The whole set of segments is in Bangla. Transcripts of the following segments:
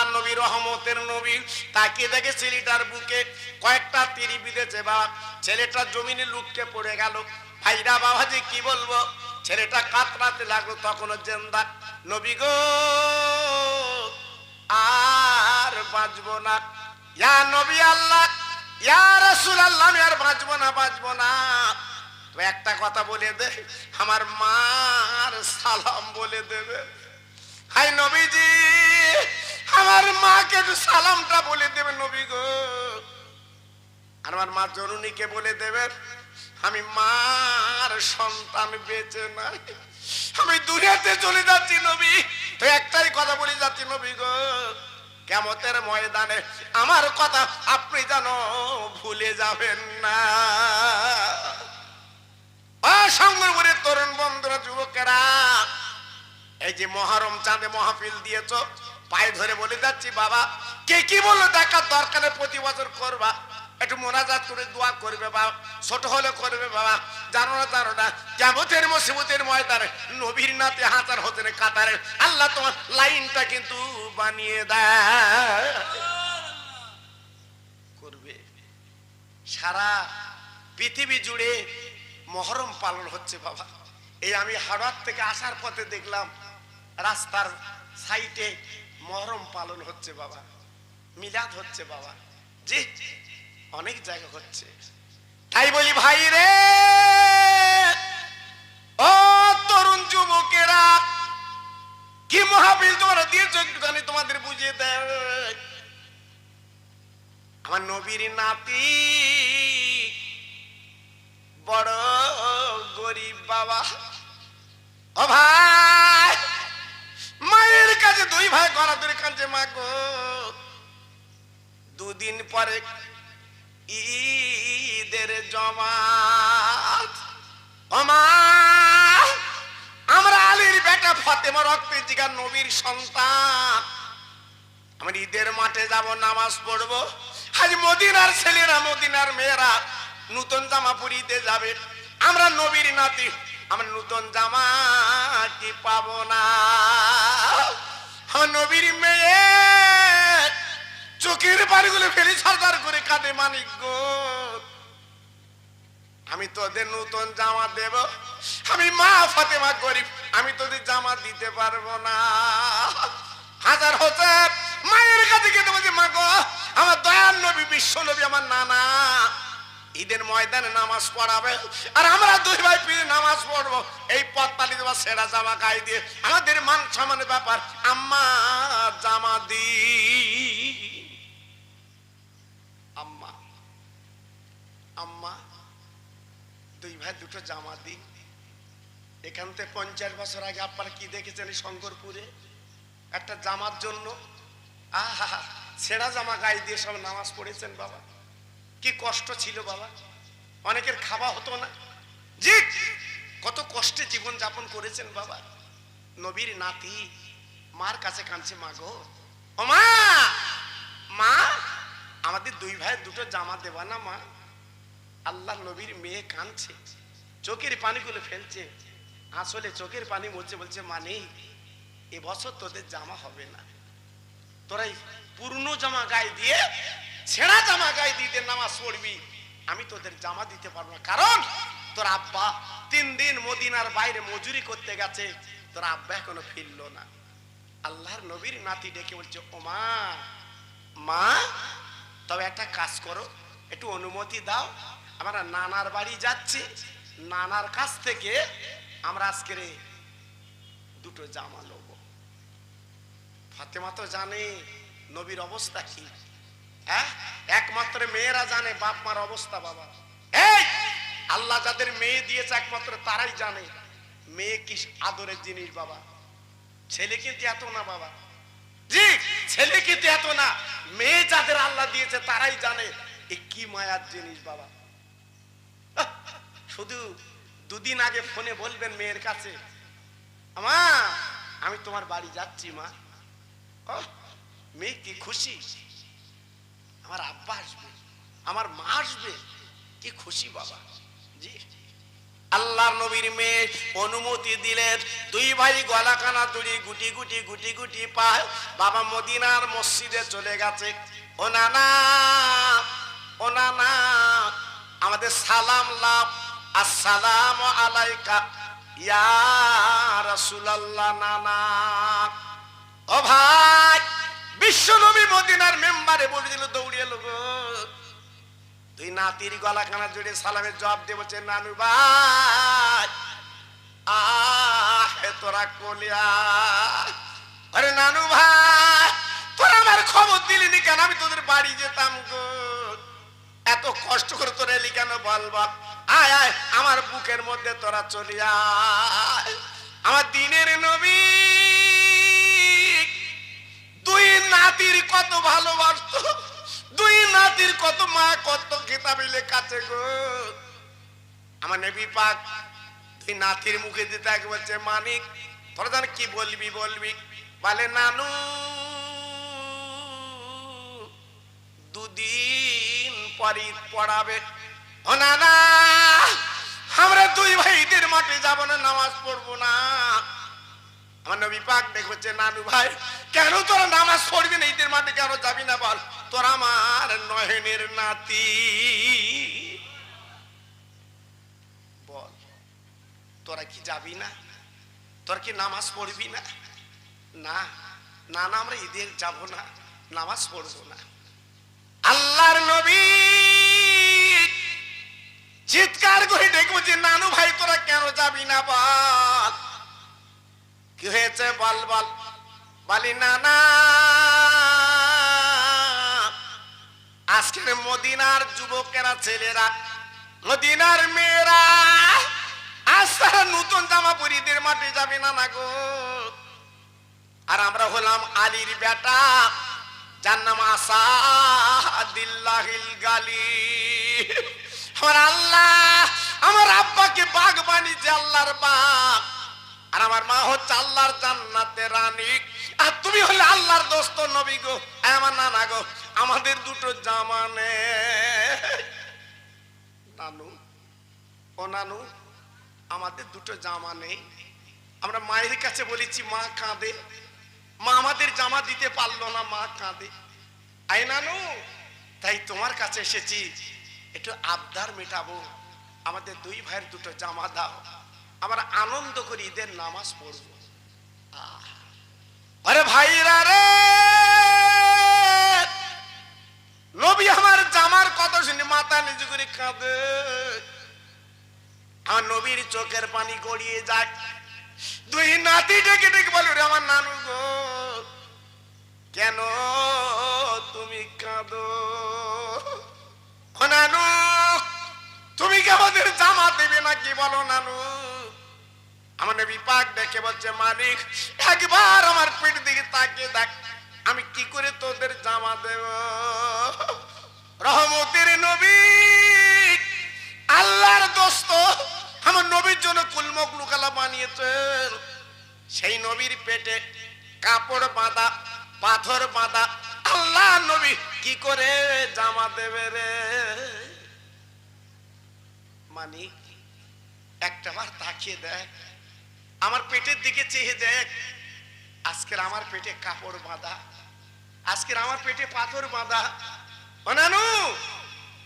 আল্লাহর নবী, রহমতের নবী। তাকিয়ে দেখে ছেলেটার বুকে কয়েকটা তীর বিঁধেছে বাবা। ছেলেটা জমিনে লুটকে পড়ে গেল। ভাইরা বাবাজি কি বলবো, ছেলেটা কাতরাতে লাগলো, তখনও জিন্দা। নবী গো আর বাঁচবো না, ইয়া নবী আল্লাহ, ইয়া রাসূলুল্লাহ, আমি আর বাঁচবো না। তো একটা কথা বলে দে, আমার মার সালাম বলে দেবে। হাই নবীজি, আমার মাকে একটু সালামটা বলে দেবে নবী গো। আমার মা জননীকে বলে দেবেন, আমি মার সন্তান বেঁচে নাই, আমি দুনিয়াতে চলে যাচ্ছি নবী। তো একটাই কথা বলে যাচ্ছি নবী গো, কিয়ামতের ময়দানে আমার কথা আপনি যেন ভুলে যাবেন না। সংগ্রামী তরুণ বন্ধুরা, যুবকেরা, এই যে মহরম চাঁদে মাহফিল দিয়েছো, পায়ে ধরে বলে যাচ্ছি বাবা, কে কি বললো দেখার দরকারে প্রতি বছর করবা, একটু মোনাজাত করে দোয়া করবে বাবা, ছোট হলে করবে বাবা। জানো না কিয়ামতের মুসিবতের ময়দানে নবীর নাতে হাজার হতেন কাতারে আল্লাহ তোমার লাইনটা কিন্তু বানিয়ে দেয় করবে। সারা পৃথিবী জুড়ে মহরম পালন হচ্ছে বাবা। এই আমি হাওড়ার থেকে আসার পথে দেখলাম রাস্তার সাইডে মহরম পালন হচ্ছে বাবা, মিলাদ হচ্ছে বাবা, জি অনেক জায়গা হচ্ছে। তাই বলি ভাই রে, ও তরুণ যুবকেরা, কি মাহফিল তোমরা দিয়েছো একটুখানি তোমাদের বুঝিয়ে দেয়। আমার নবীর নাতি বড় গরিব বাবা। ও ভাই, মায়ের কাছে দুই ভাই গড়াগড়ি কাঁদছে, মা গো দুদিন পরে ঈদের জমাত। ও মা, আমরা আলীর বেটা ফাতেমা রক্তের জিগার নবীর সন্তান, আমরা ঈদের মাঠে যাব, নামাজ পড়বো। আজ মদিনার ছেলেরা, মদিনার মেয়েরা নতুন জামা পরিতে যাবে, আমরা নবীর নাতি, আমরা নতুন জামা কি পাবো না। আমার নবীর মেয়ে চোখের পানিগুলো ফেলে সরদার করে কাঁদে, মানিক গো আমি তোদের নতুন জামা দেব, আমি মা ফাতেমা গরিব, আমি তোদের জামা দিতে পারবো না। হাজার হাজার মায়ের কাছে গিয়ে বলছে, মা গো আমার দয়াল নবী, বিশ্ব নবী, আমার নানা ঈদের ময়দানে নামাজ পড়াবে, আর আমরা দুই ভাই পীর নামাজ পড়বো, এই পথ পালিয়ে দেওয়া সেরা জামা গায়ে দিয়ে আমাদের মান সম্মানের ব্যাপার, আম্মা জামা দি, আম্মা আম্মা দুই ভাই দুটো জামা দি। এখান থেকে 50 বছর আগে আপনারা কি দেখেছেন শঙ্করপুরে একটা জামার জন্য আহা ছেঁড়া জামা গায়ে দিয়ে সব নামাজ পড়েছেন বাবা, কি কষ্ট ছিল বাবা, অনেকের খাওয়া হতো না, জি কত কষ্টে জীবন যাপন করেছেন বাবা। নবীর নাতি মার কাছে কাঁদছে, মা গো ও মা, মা আমাদের দুই ভাই দুটো জামা দেবা না মা। আল্লাহ নবীর মেয়ে কাঁদছে, চোখের পানিগুলো ফেলছে, আসলে চোখের পানি মুছছে, বলছে মানে এবছর তোদের জামা হবে না, তোরাই পুরনো জামা গায়ে দিয়ে ছেঁড়া জামা গায়ে দিয়ে নামাজ পড়বি, আমি তোদের জামা দিতে পারবো না, কারণ তোর আব্বা 3 দিন মদিনার বাইরে মজুরি করতে গেছে, তোর আব্বা এখনো ফিরলো না। আল্লাহর নবীর নাতি ডেকে বলছে, ও মা, মা তবে একটা কাজ করো, একটু অনুমতি দাও, আমরা নানার বাড়ি যাচ্ছি, নানার কাছ থেকে আমরা আজকের দুটো জামা নেব। ফাতেমা তো জানে নবীর অবস্থা কি, হ্যাঁ একমাত্র মেয়েরা জানে বাপ মার অবস্থা বাবা। এই আল্লাহ যাদের মেয়ে দিয়েছে একমাত্র তারাই জানে মেয়ে কি আদরের জিনিস বাবা। ছেলে কিন্তু এত না বাবা, জি ছেলে কিন্তু এত না, মেয়ে যাদের আল্লাহ দিয়েছে তারাই জানে এ কি মায়ার জিনিস বাবা। শুধু দুদিন আগে ফোনে বলবেন মেয়ের কাছে, আমা আমি তোমার বাড়ি যাচ্ছি মা, মেয়ে কি খুশি, আমার আব্বা আসবে, আমার মা আসবে, কি খুশি বাবা। জি আল্লাহর নবীর মেয়ে অনুমতি দিলেন, দুই ভাই গলা কানা দড়ি গুটি গুটি গুটি গুটি পায় বাবা মদিনার মসজিদে চলে গেছে। ও নানা, ও নানা, আমাদের সালাম লাভ, আসসালামু আলাইকা ইয়া রাসূলুল্লাহ। নানা, ও ভাই, বিশ্ব নবী মদিনার মেম্বারে বলে দিল, দৌড়িয়ে লোক তুই নাতির গলা কানা জুড়ে সালামের জবাব দিয়ে বলছে, নানু ভাই আহে তোরা কলিয়া। আরে নানু ভাই, তোরা আমার খবর দিলি নি কেন? আমি তোদের বাড়ি যেতাম গো, এত কষ্ট করে তোরা এলি কেন বল বল। আয় আয় আমার বুকের মধ্যে তোরা চলি আয়। আমার দিনের নবী দুই নাতির কত ভালোবাসতো, দুই নাতির কত মা কত কিতাবিলে কাছে গো। আমার নবী পাক দুই নাতির মুখে দিতে এক বলছে, মানিক তোরা জান কি বলবি বলবি। বলে, নানু দুদিন পরই পড়াবে। ও নানা, আমরা দুই ভাই ঈদের মাঠে যাব না, নামাজ পড়বো না। আমার নবী পাক দেখছে, নানু ভাই কেন তোরা নামাজ পড়বি না, ঈদের মাঠে কেন যাবি না বল? তোরা আমার নয়নের নাতি, বল তোরা কি যাবি না? তোর কি নামাজ পড়বি না? না না না, আমরা ঈদের যাব না, নামাজ পড়বো না। আল্লাহর নবী চিৎকার করে দেখবো যে, নানু ভাই তোরা কেন যাবি না বল, কি হয়েছে বল বল। বলি, নানা আজকের মদিনার যুবকেরা, ছেলেরা, মদিনার মেয়েরা আজ তারা নতুন জামা পরে ঈদের মাঠে যাবে না না গো। আর আমরা হলাম আলীর বেটা, যার নাম আসাদুল্লাহিল গালি। আমার আল্লাহ আমার আব্বাকে বাঘ বানিয়েছে, আল্লাহর বাঘ, আর আমার মা হচ্ছে আল্লাহর জান্নাতের রানী। আর তুমি হলে আল্লাহর দোস্ত নবী গো। আমার নানা গো, আমাদের দুটো জামা নেই। নানু, ও নানু, আমাদের দুটো জামা নেই। আমরা মায়ের কাছে বলেছি, মা কাঁদে, মা আমাদের জামা দিতে পারলো না, মা কাঁদে। আই নানু, তাই তোমার কাছে এসেছি, একটু আবদার মেটাবো, আমাদের দুই ভাইয়ের দুটো জামা দাও, আমরা আনন্দ করে ঈদের নামাজ পড়বো। আরে ভাইরা রে, নবী আমার জামার কথা শুনে মাথা নিচু করে কাঁদে। আমার নবীর চোখের পানি গড়িয়ে যায়। দুই নাতি ডেকে ডেকে বলে, রে আমার নানু গো, কেন তুমি কাঁদো? নানু তুমি কি আমাদের জামা দেবে নাকি বলো নানু? আমার নবী পাক দেখে বলছে, মালিক একবার আমার পেট দিকে তাকিয়ে দেখ, আমি কি করে তোদের জামা দেব? রহমতের নবী, আল্লাহর দোস্ত, আমার নবীর জন্য কুলমখলুকালা বানিয়েছেন। সেই নবীর পেটে কাপড় বাঁধা, পাথর বাঁধা, আল্লাহ নবী কি করে জামা দেবে রে? মানিক একটাবার তাকিয়ে দেখ, আমার পেটের দিকে চেয়ে দেখ, আজকের আমার পেটে কাপড় বাঁধা, আজকের আমার পেটে পাথর বাঁধা। ও নানু,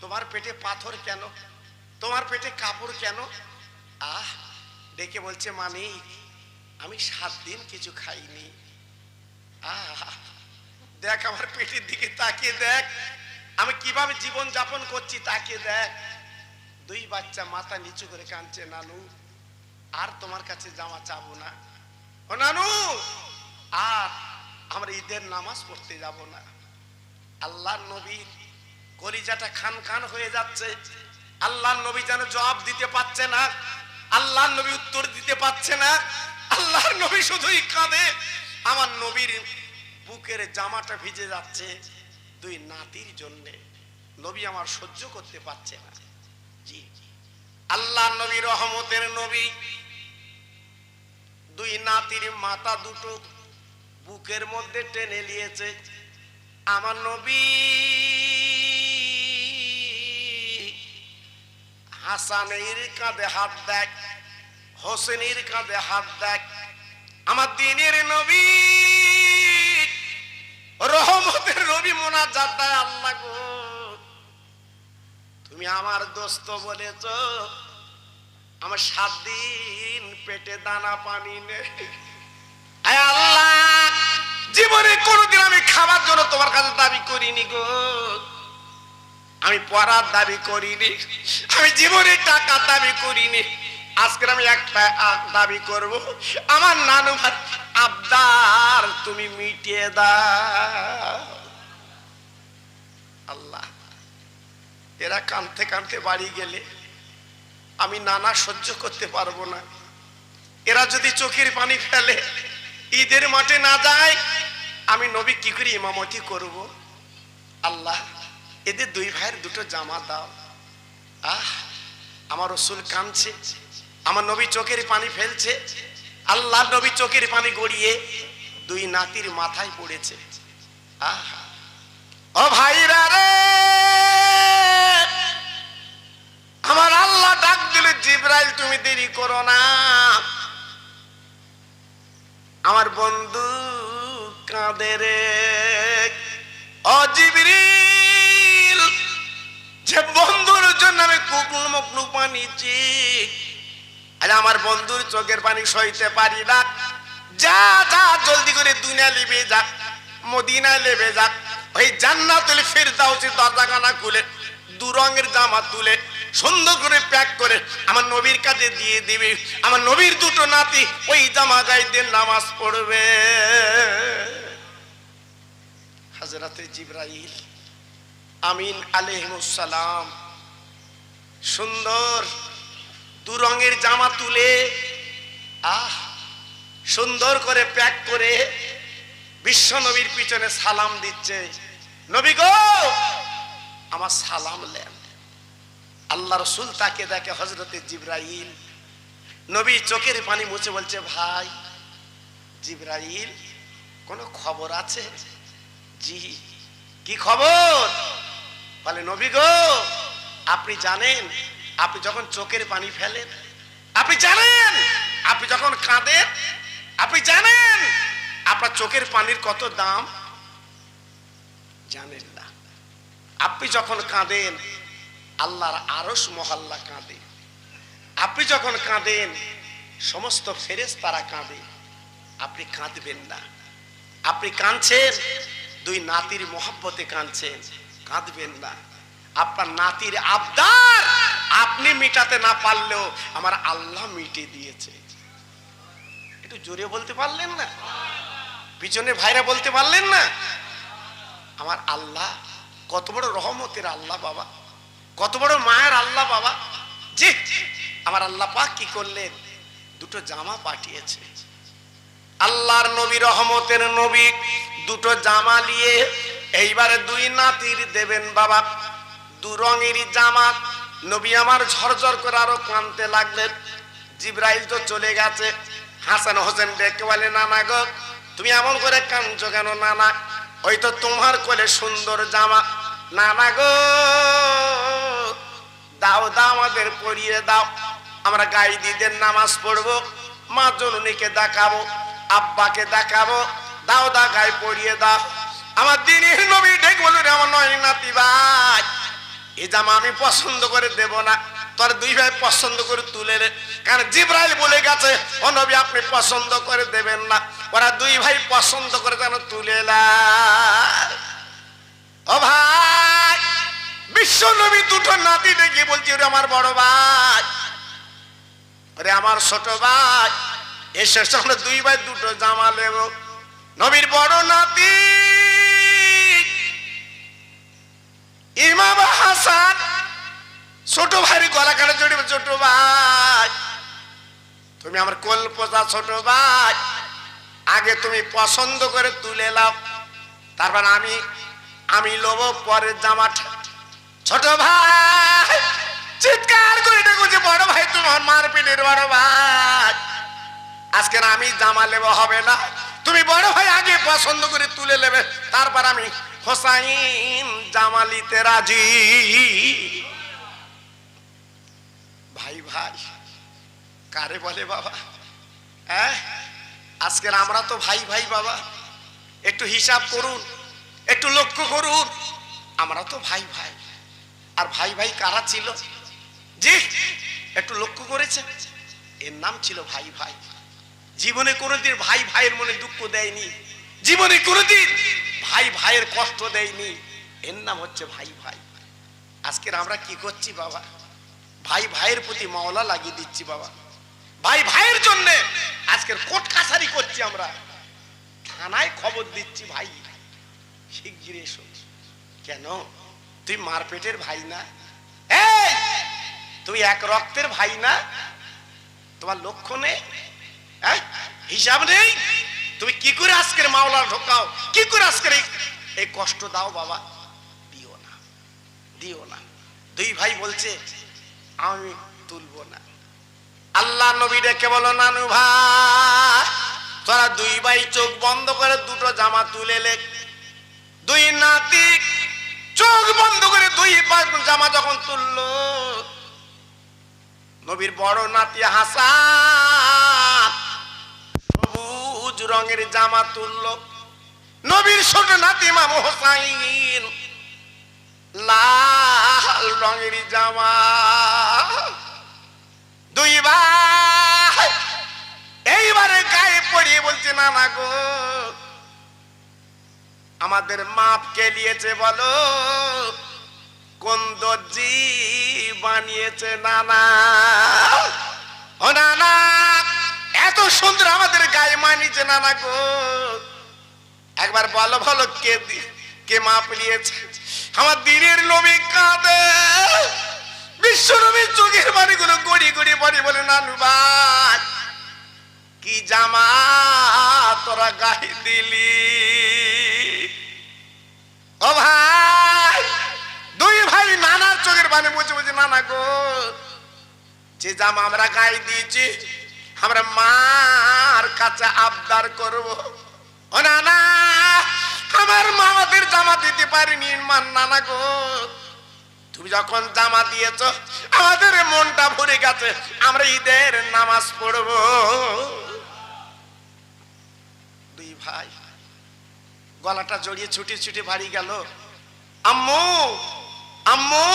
তোমার পেটে পাথর কেন? তোমার পেটে কাপড় কেন? আহ ডেকে বলছে, মানিক আমি 7 দিন কিছু খাইনি। আহ দেখ আমার পেটের দিকে তাকিয়ে দেখ, আমি কিভাবে জীবন যাপন করছি তাকিয়ে দেখ। দুই বাচ্চা মাথা নিচু করে কাঁদছে, নানু আর তোমার কাছে জামা চাবো না। ও নানু, আর আমরা ঈদের নামাজ পড়তে যাব না। আল্লাহর নবীর কলিজাটা খান খান হয়ে যাচ্ছে। আল্লাহর নবী যেন জবাব দিতে পারছে না, আল্লাহর নবী উত্তর দিতে পারছে না। আল্লাহর নবী শুধুই কাঁদে। আমার নবীর বুকের জামাটা ভিজে যাচ্ছে দুই নাতির জন্য। নবী আমার সহ্য করতে পারছে না। জি, আল্লাহর নবী রহমতের নবী দুই নাতির মাথা দুটো বুকের মধ্যে টেনে নিয়েছে। আমার নবী হাসানের কাঁধে হাত দেয়, হোসেনের কাঁধে হাত দেয়। আমার দিনের নবী, রহমতের নবী মোনাজাত দেয়, আল্লাহ গো তুমি আমার দোস্ত বলেছ, আমার 7 দিন পেটে দানা পানি নেই। আয় আল্লাহ, জীবনে কোনোদিন আমি খাবার জন্য তোমার কাছে দাবি করিনি গো, আমি পড়ার দাবি করিনি, আমি জীবনে টাকা দাবি করিনি। আজকে আমি একটা দাবি করব, আমার নানু ভাই আবদার তুমি মিটিয়ে দাও। আল্লাহ, এরা কাঁদতে কাঁদতে বাড়ি গেলে আমি নানা সহ্য করতে পারবো না। এরা যদি চোখের পানি ফেলে, ঈদের মাঠে না যায়, আমি নবী কি করে ইমামতি করব? আল্লাহ, এদের 2 ভাইয়ের 2টো জামা দাও। আমার রাসূল কাঁদছে, আমার নবী চোখের পানি ফেলছে। আল্লাহ নবী চোখের পানি গড়িয়ে 2 নাতির মাথায় পড়েছে। ও ভাইরা রে, আমার আল্লাহ ডাক দিলে, জিবরাইল তুমি দেরি করো না, আমার বন্ধু কাঁদে রে। ও জিবরিল, যে বন্ধুর জন্য আমি কুকুর মুখলুক বানিয়েছি, আরে আমার বন্ধুর চোখের পানি সইতে পারি না, যা যা জলদি করে দুনিয়া লিবে যা, মদিনায় লেবে যা, ওই জান্নাতুল ফিরদাউসের দরজাখানা খুলে 2 রঙের জামা তুলে সুন্দর করে প্যাক করে আমার নবীর কাছে দিয়ে দিবি। আমার নবীর 2টো নাতি ওই জামা গায়ে দিয়ে নামাজ পড়বে। হযরতে জিবরাইল আমিন আলাইহিস সালাম সুন্দর 2 রঙের জামা তুলে সুন্দর করে প্যাক করে বিশ্ব নবীর পিছনে সালাম দিচ্ছে। নবী গো, আমার সালাম নেন। আল্লাহ রাসূল তাকে দেখে হযরতে জিবরাইল, নবী চোখের পানি মুছে বলছে, ভাই জিবরাইল, কোনো খবর আছে? জি, কি খবর? বলে, নবী গো, আপনি জানেন, আপনি যখন চোখের পানি ফেলেন, আপনি জানেন, আপনি যখন কাঁদেন, আপনি জানেন আপনার চোখের পানির কত দাম? জানেন না। আপনি যখন কাঁদেন, আল্লাহর আরশ মহল্লা কাঁদে। আপনি যখন কাঁদেন, সমস্ত ফেরেশতারা কাঁদে। আপনি কাঁদবেন না। আপনি কাঁদছেন 2 নাতির মহব্বতে কাঁদছেন, কাঁদবেন না। আপনার নাতির আবদার আপনি মিটাতে না পারলেও আমার আল্লাহ মিটিয়ে দিয়েছে। একটু জোরে বলতে পারলেন না? পিছনে ভাইরা বলতে পারলেন না? আমার আল্লাহ কত বড় রহমতের আল্লাহ বাবা, কত বড় মায়ের আল্লাহ বাবা। জি, আমার আল্লাহ পাক কি করলেন? 2টো জামা পাঠিয়েছে। আল্লাহর নবী, রহমতের নবী 2টো জামা নিয়ে এইবারে 2 নাতির দেবেন বাবা। 2 রঙেরই জামা। নবী আমার ঝরঝর করে আরো কাঁদতে লাগলেন। জিবরাইল তো চলে গেছে। হাসান হোসেন ডেকে বলে, নানা গো, তুমি এমন করে কাঁদছো কেন? নানা, ওই তো তোমার কোলে সুন্দর জামা। নানা গো, দাও দাও, আমাদের পরিয়ে দাও, আমরা গায়ে দিদের নামাজ পড়বো, মা জননীকে দেখাবো, আব্বাকে দেখাবো, দাও দা গায়ে পরিয়ে দাও। আমার দিনের নবী ডেকে বলল, আমার 9 নাতি ভাই, এই জামা আমি পছন্দ করে দেব না, তোর 2 ভাই পছন্দ করে তুলে নে। কারণ জিবরাইল বলে গেছে, ও নবী আপনি পছন্দ করে দেবেন না, ওরা 2 ভাই পছন্দ করে যেন তুলে না। ও ভাই, বিশ্ব নবী 2টো নাতি ডেকে বলছি, ওরে আমার বড় ভাই, ওরে আমার ছোট ভাই, এসে আমরা 2 ভাই 2টো জামা নেব। নবীর বড় নাতি ইমাম হাসান ছোট ভাইয়ের গলা কাটা জড়িয়ে, ছোট ভাই তুমি আমার কোল পোষা ছোট ভাই, আগে তুমি পছন্দ করে তুলে নাও, তারপর আমি লোব পরের জামাটা। ছোট ভাই চিৎকার করে ডেকেছে, বড় ভাই তোমার মারপিটের বড় ভাই, আজকে আমি জামা নেব হবে না, তুমি বড় ভাই আগে পছন্দ করে তুলে নেবে, তারপর আমি হোসাইন জামা নিতে রাজি। 2 কারে বলে বাবা? হ্যাঁ, আজকের আমরা তো ভাই ভাই বাবা, একটু হিসাব করুন, একটু লক্ষ্য করুন, আমরা তো ভাই ভাই। আর ভাই ভাই কারা ছিল? জি, একটু লক্ষ্য করেছেন? এর নাম ছিল ভাই ভাই। জীবনে কোনোদিন ভাই ভাইয়ের মনে দুঃখ দেয়নি, জীবনে কোনোদিন ভাই ভাইয়ের কষ্ট দেয়নি, এর নাম হচ্ছে ভাই ভাই। আজকের আমরা কি করছি বাবা? ভাই ভাইয়ের প্রতি মাওলা লাগিয়ে দিচ্ছি বাবা, ভাই ভাইয়ের জন্য আজকের কোর্ট কাছারি করছি, আমরা থানায় খবর দিচ্ছি, ভাই শিগগির এসো। কেন? তুই মারপেটের ভাই না? এই তুই এক রক্তের ভাই না? তোমার লক্ষ্য নেই, হিসাব নেই? তুমি কি করে আজকের মাওলা ঢোকাও, কি করে আজকের এই কষ্ট দাও বাবা? দিও না, দিও না। দুই ভাই বলছে আমি তুলবো না। আল্লাহ নবী ডেকে বলো, নানু ভাই তোরা দুই ভাই চোখ বন্ধ করে দুটো জামা তুলে লে। দুই নাতি চোখ বন্ধ করে দুই জামা যখন তুললো, নবীর বড় নাতি হাসান সবুজ রঙের জামা তুললো, নবীর ছোট নাতি ইমাম হোসাইন লাল রঙের জামা। দুই ভাই এইবারে গায়ে পড়িয়ে বলছে, নানা গো আমাদের মাপ কে নিয়েছে বলো? কোন দর্জি বানিয়েছে নানা? ও নানা, এত সুন্দর আমাদের গায়ে মানিয়েছে নানা গো, একবার বলো বলো কে মাপ নিয়েছে? আমার দিনের নবী কাঁদে, বিশ্ব নবীর চোখের বাড়িগুলো গড়ি গড়ি বাড়ি বলে, নানু ভাই কি জামা তোরা গায়ে দিলি? ও ভাই, দুই ভাই নানার চোখের বাণী বুঝে বুঝে, নানা গো যে জামা আমরা গায়ে দিয়েছি আমরা মার কাছে আবদার করব। ও নানা, আমার মা আমাদের জামা দিতে পারিনি, মান নানা গো তুমি যখন জামা দিয়েছ আমাদের মনটা ভরে গেছে, আমরা ঈদের নামাজ পড়ব। দুই ভাই গলাটা জড়িয়ে ছুটে ছুটে বাড়ি গেল, আম্মু আম্মু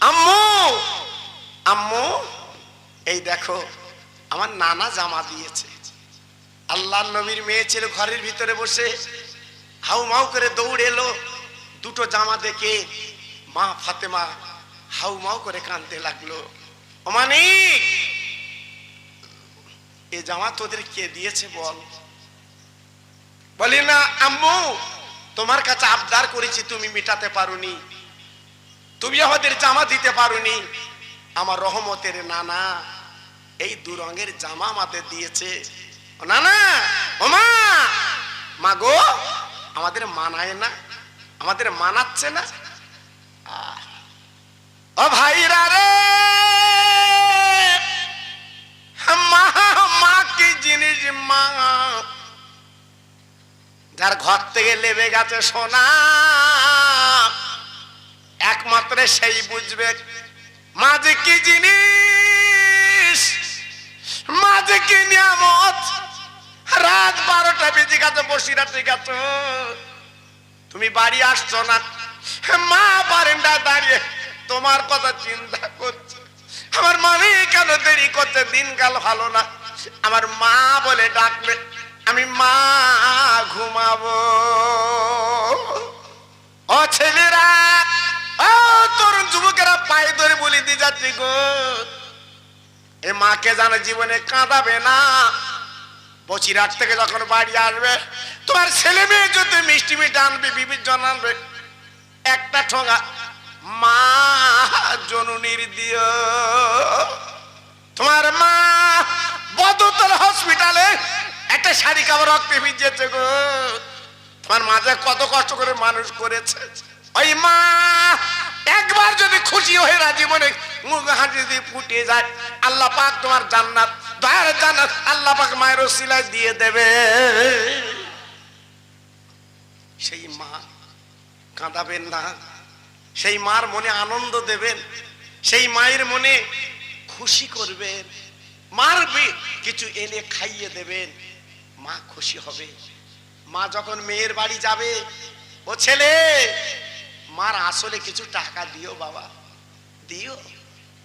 আম্মু আম্মু এই দেখো আমার নানা জামা দিয়েছে। আল্লাহর নবীর মেয়ে ছিল ঘরের ভিতরে বসে, হাউ মাউ করে দৌড়ে এলো, দুটো জামা দেখে মা ফাতেমা হাউ মাউ করে কাঁদতে লাগলো। ও মানিক, এই জামা তোদের কে দিয়েছে বল? বলি না আম্মু তোমার কাছে আবদার করেছি, তুমি মিটাতে পারোনি, তুমি আমাদের জামা দিতে পারোনি। আমার রহমতের নানা এই দু রঙের জামা আমাদের দিয়েছে। নানা, ও মা, মা গো আমাদের মানায় না, আমাদের মানাচ্ছে না। ও ভাইরা রে, মা মা কি জিনিস মা, যার ঘর থেকে লেবে গেছে সোনা একমাত্র সেই বুঝবে মা যে কি জিনিস, মা যে কি নিয়ামত। রাত 12টা বেজে গেছে, বসিরাতে গেছো, তুমি বাড়ি আসছো না, মা বারান্দা দাঁড়িয়ে তোমার কথা চিন্তা করছে, আমার মানে কেন দেরি করছে, দিনকাল ভালো না, আমার মা বলে ডাকলে আমি মা ঘুমাবো। ও ছেলেরা, ও তরুণ যুবকেরা পায়ে ধরে বলি দিয়ে যাচ্ছি গো, এ মাকে জানো জীবনে কাঁদাবে না। বসিরহাট থেকে যখন বাড়ি আসবে তোমার ছেলে মেয়ে যদি মিষ্টি মিষ্টি আনবে, বিবির জন্য আনবে, একটা ঠোঙা মা জননীর দিও। তোমার মা বদরতলা হসপিটালে একটা শাড়ি কাপড় রক্তে ভিজেছে গো, তোমার মাঝে কত কষ্ট করে মানুষ করেছে। ওই মা একবার যদি খুশি হয়ে না জীবনে মুখ হাসি যদি ফুটে যায়, আল্লাহ পাক তোমার জান্নাত, দয়ার জান্নাত আল্লাহ পাক মায়ের ওসিলায় দিয়ে দেবে। সেই মা কাঁদাবেন না, সেই মার মনে আনন্দ দেবেন, সেই মায়ের মনে খুশি করবেন। মারবে, কিছু এনে খাইয়ে দেবেন, মা খুশি হবে। মা যখন মেয়ের বাড়ি যাবে, ও ছেলে, মার আসলে কিছু টাকা দিও বাবা, দিও।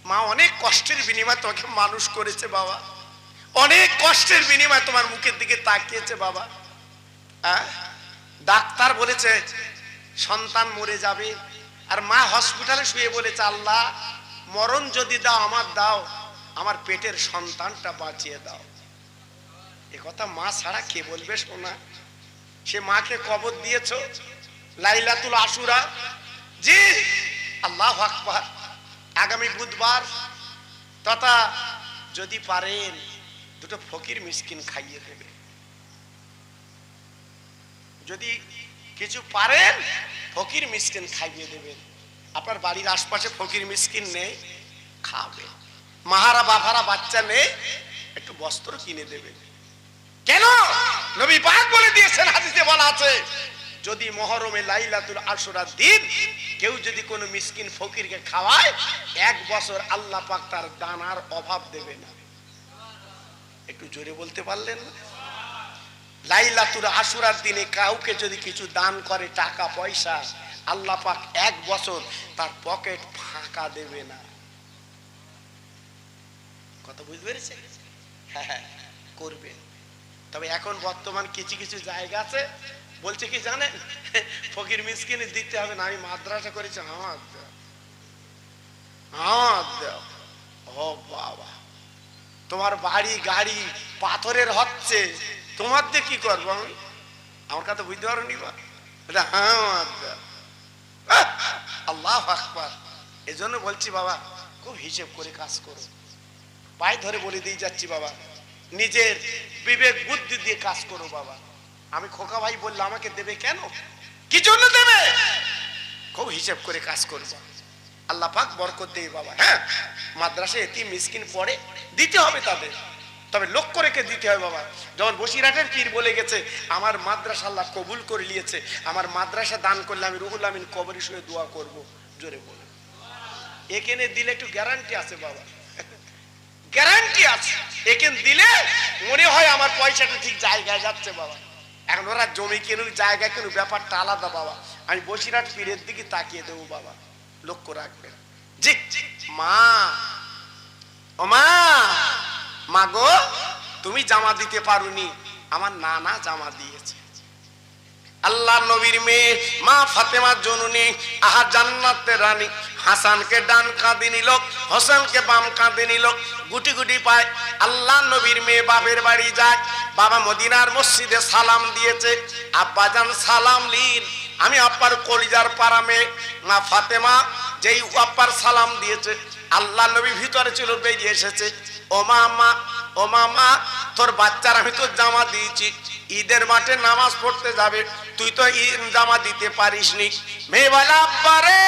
মা অনেক কষ্টের বিনিময়ে তোমাকে মানুষ করেছে বাবা, অনেক কষ্টের বিনিময়ে তোমার মুখের দিকে তাকিয়েছে বাবা। ডাক্তার বলেছে সন্তান মরে যাবে, আর মা হসপিটালে শুয়ে বলেছে আল্লাহ মরণ যদি দাও আমার দাও, আমার পেটের সন্তানটা বাঁচিয়ে দাও। এ কথা মা ছাড়া কে বলবে শোনা? সে মাকে কবর দিয়েছো লাইলাতুল আশুরা। জি, আল্লাহু আকবার। আগামী বুধবার তথা যদি পারেন দুটো ফকির মিসকিন খাইয়ে দেবে, যদি কিছু পারেন ফকির মিসকিন খাইয়ে দেবেন। আপনার বাড়ির আশপাশে ফকির মিসকিন নেই, খাবে। মাহারা বাবারা বাচ্চা নেই, একটু বস্ত্র কিনে দেবে। কেন? নবী পাক বলে দিয়েছেন, হাদিসে বলা আছে যদি মুহররমে লাইলাতুল আশুরার দিন কেউ যদি কোনো মিসকিন ফকিরকে খাওয়ায়, 1 বছর আল্লাহ পাক তার দানার অভাব দেবে না। একটু জোরে বলতে পারলেন না? লাইলাতুল আশুরার দিনে কাউকে যদি কিছু দান করে টাকা পয়সা, আল্লাহ পাক 1 বছর তার পকেট ফাঁকা দেবে না। কথা বুঝতে পেরেছেন? হ্যাঁ, করবে। তবে এখন বর্তমান কিছু কিছু জায়গা আছে বলছে কি জানেন, ফকির মিসকিনে দিতে হবে না, আমি মাদ্রাসা করেছি, হাত দাও, হাত দাও। ও বাবা, তোমার বাড়ি গাড়ি পাথরের হচ্ছে, তোমার দিয়ে কি করবো আমি? আমার কথা বুঝতে পারো নি? হাত দাও। আল্লাহু আকবার। এই জন্য বলছি বাবা, খুব হিসেব করে কাজ করো। পায়ে ধরে বলে দিয়ে যাচ্ছি বাবা, নিজের বিবেক বুদ্ধি দিয়ে কাজ করো বাবা। আমি খোকা ভাই বললে আমাকে দেবে কেন? কি জন্য দেবে? খুব হিসেব করে কাজ করবো, আল্লাহ পাক বরকত দেবে বাবা। হ্যাঁ, মাদ্রাসায় এতিম মিসকিন পড়ে, দিতে হবে তাদের, তবে লক্ষ্য রেখে দিতে হবে বাবা। যেমন বসিরহাটের পীর বলে গেছে, আমার মাদ্রাসা আল্লাহ কবুল করে নিয়েছে, আমার মাদ্রাসা দান করলে আমি রুহুল আমিন কবরে শুয়ে দোয়া করব। জোরে বলে এখানে দিলে একটু গ্যারান্টি আছে বাবা, গ্যারান্টি আছে। এখানে দিলে মনে হয় আমার পয়সাটা ঠিক জায়গায় যাচ্ছে বাবা। এখন ওরা জমি কেনুক জায়গা কেন, ব্যাপারটা আলাদা বাবা। আমি বসিরহাট পীরের দিকে তাকিয়ে দেবো বাবা, লক্ষ্য রাখবেন। জি মা, ও মা, মা গো তুমি জামা দিতে পারোনি, আমার নানা জামা দিয়েছে। আল্লাহ নবীর মেয়ে মা ফাতেমা জননী, আহা জান্নাতের রানী, হাসানকে ডান কাঁধে নিল, হোসেনকে বাম কাঁধে নিল, গুটি গুটি পায় আল্লাহ নবীর মেয়ে বাপের বাড়ি যায়। বাবা মদিনার মসজিদে সালাম দিয়েছে, আব্বা জান সালাম লিন, আমি আব্বার কলিজার পাড়া মেয়ে মা ফাতেমা যেই আব্বার সালাম দিয়েছে, আল্লাহ নবী ভিতরে ছিল, বেরিয়ে এসেছে। ও মামা, ও মামা, তোর বাচ্চার আমি তো জামা দিয়েছি, ঈদের মাঠে নামাজ পড়তে যাবে, তুই তো ঈদ জামা দিতে পারিস নি। মেয়ে বলে আব্বা রে,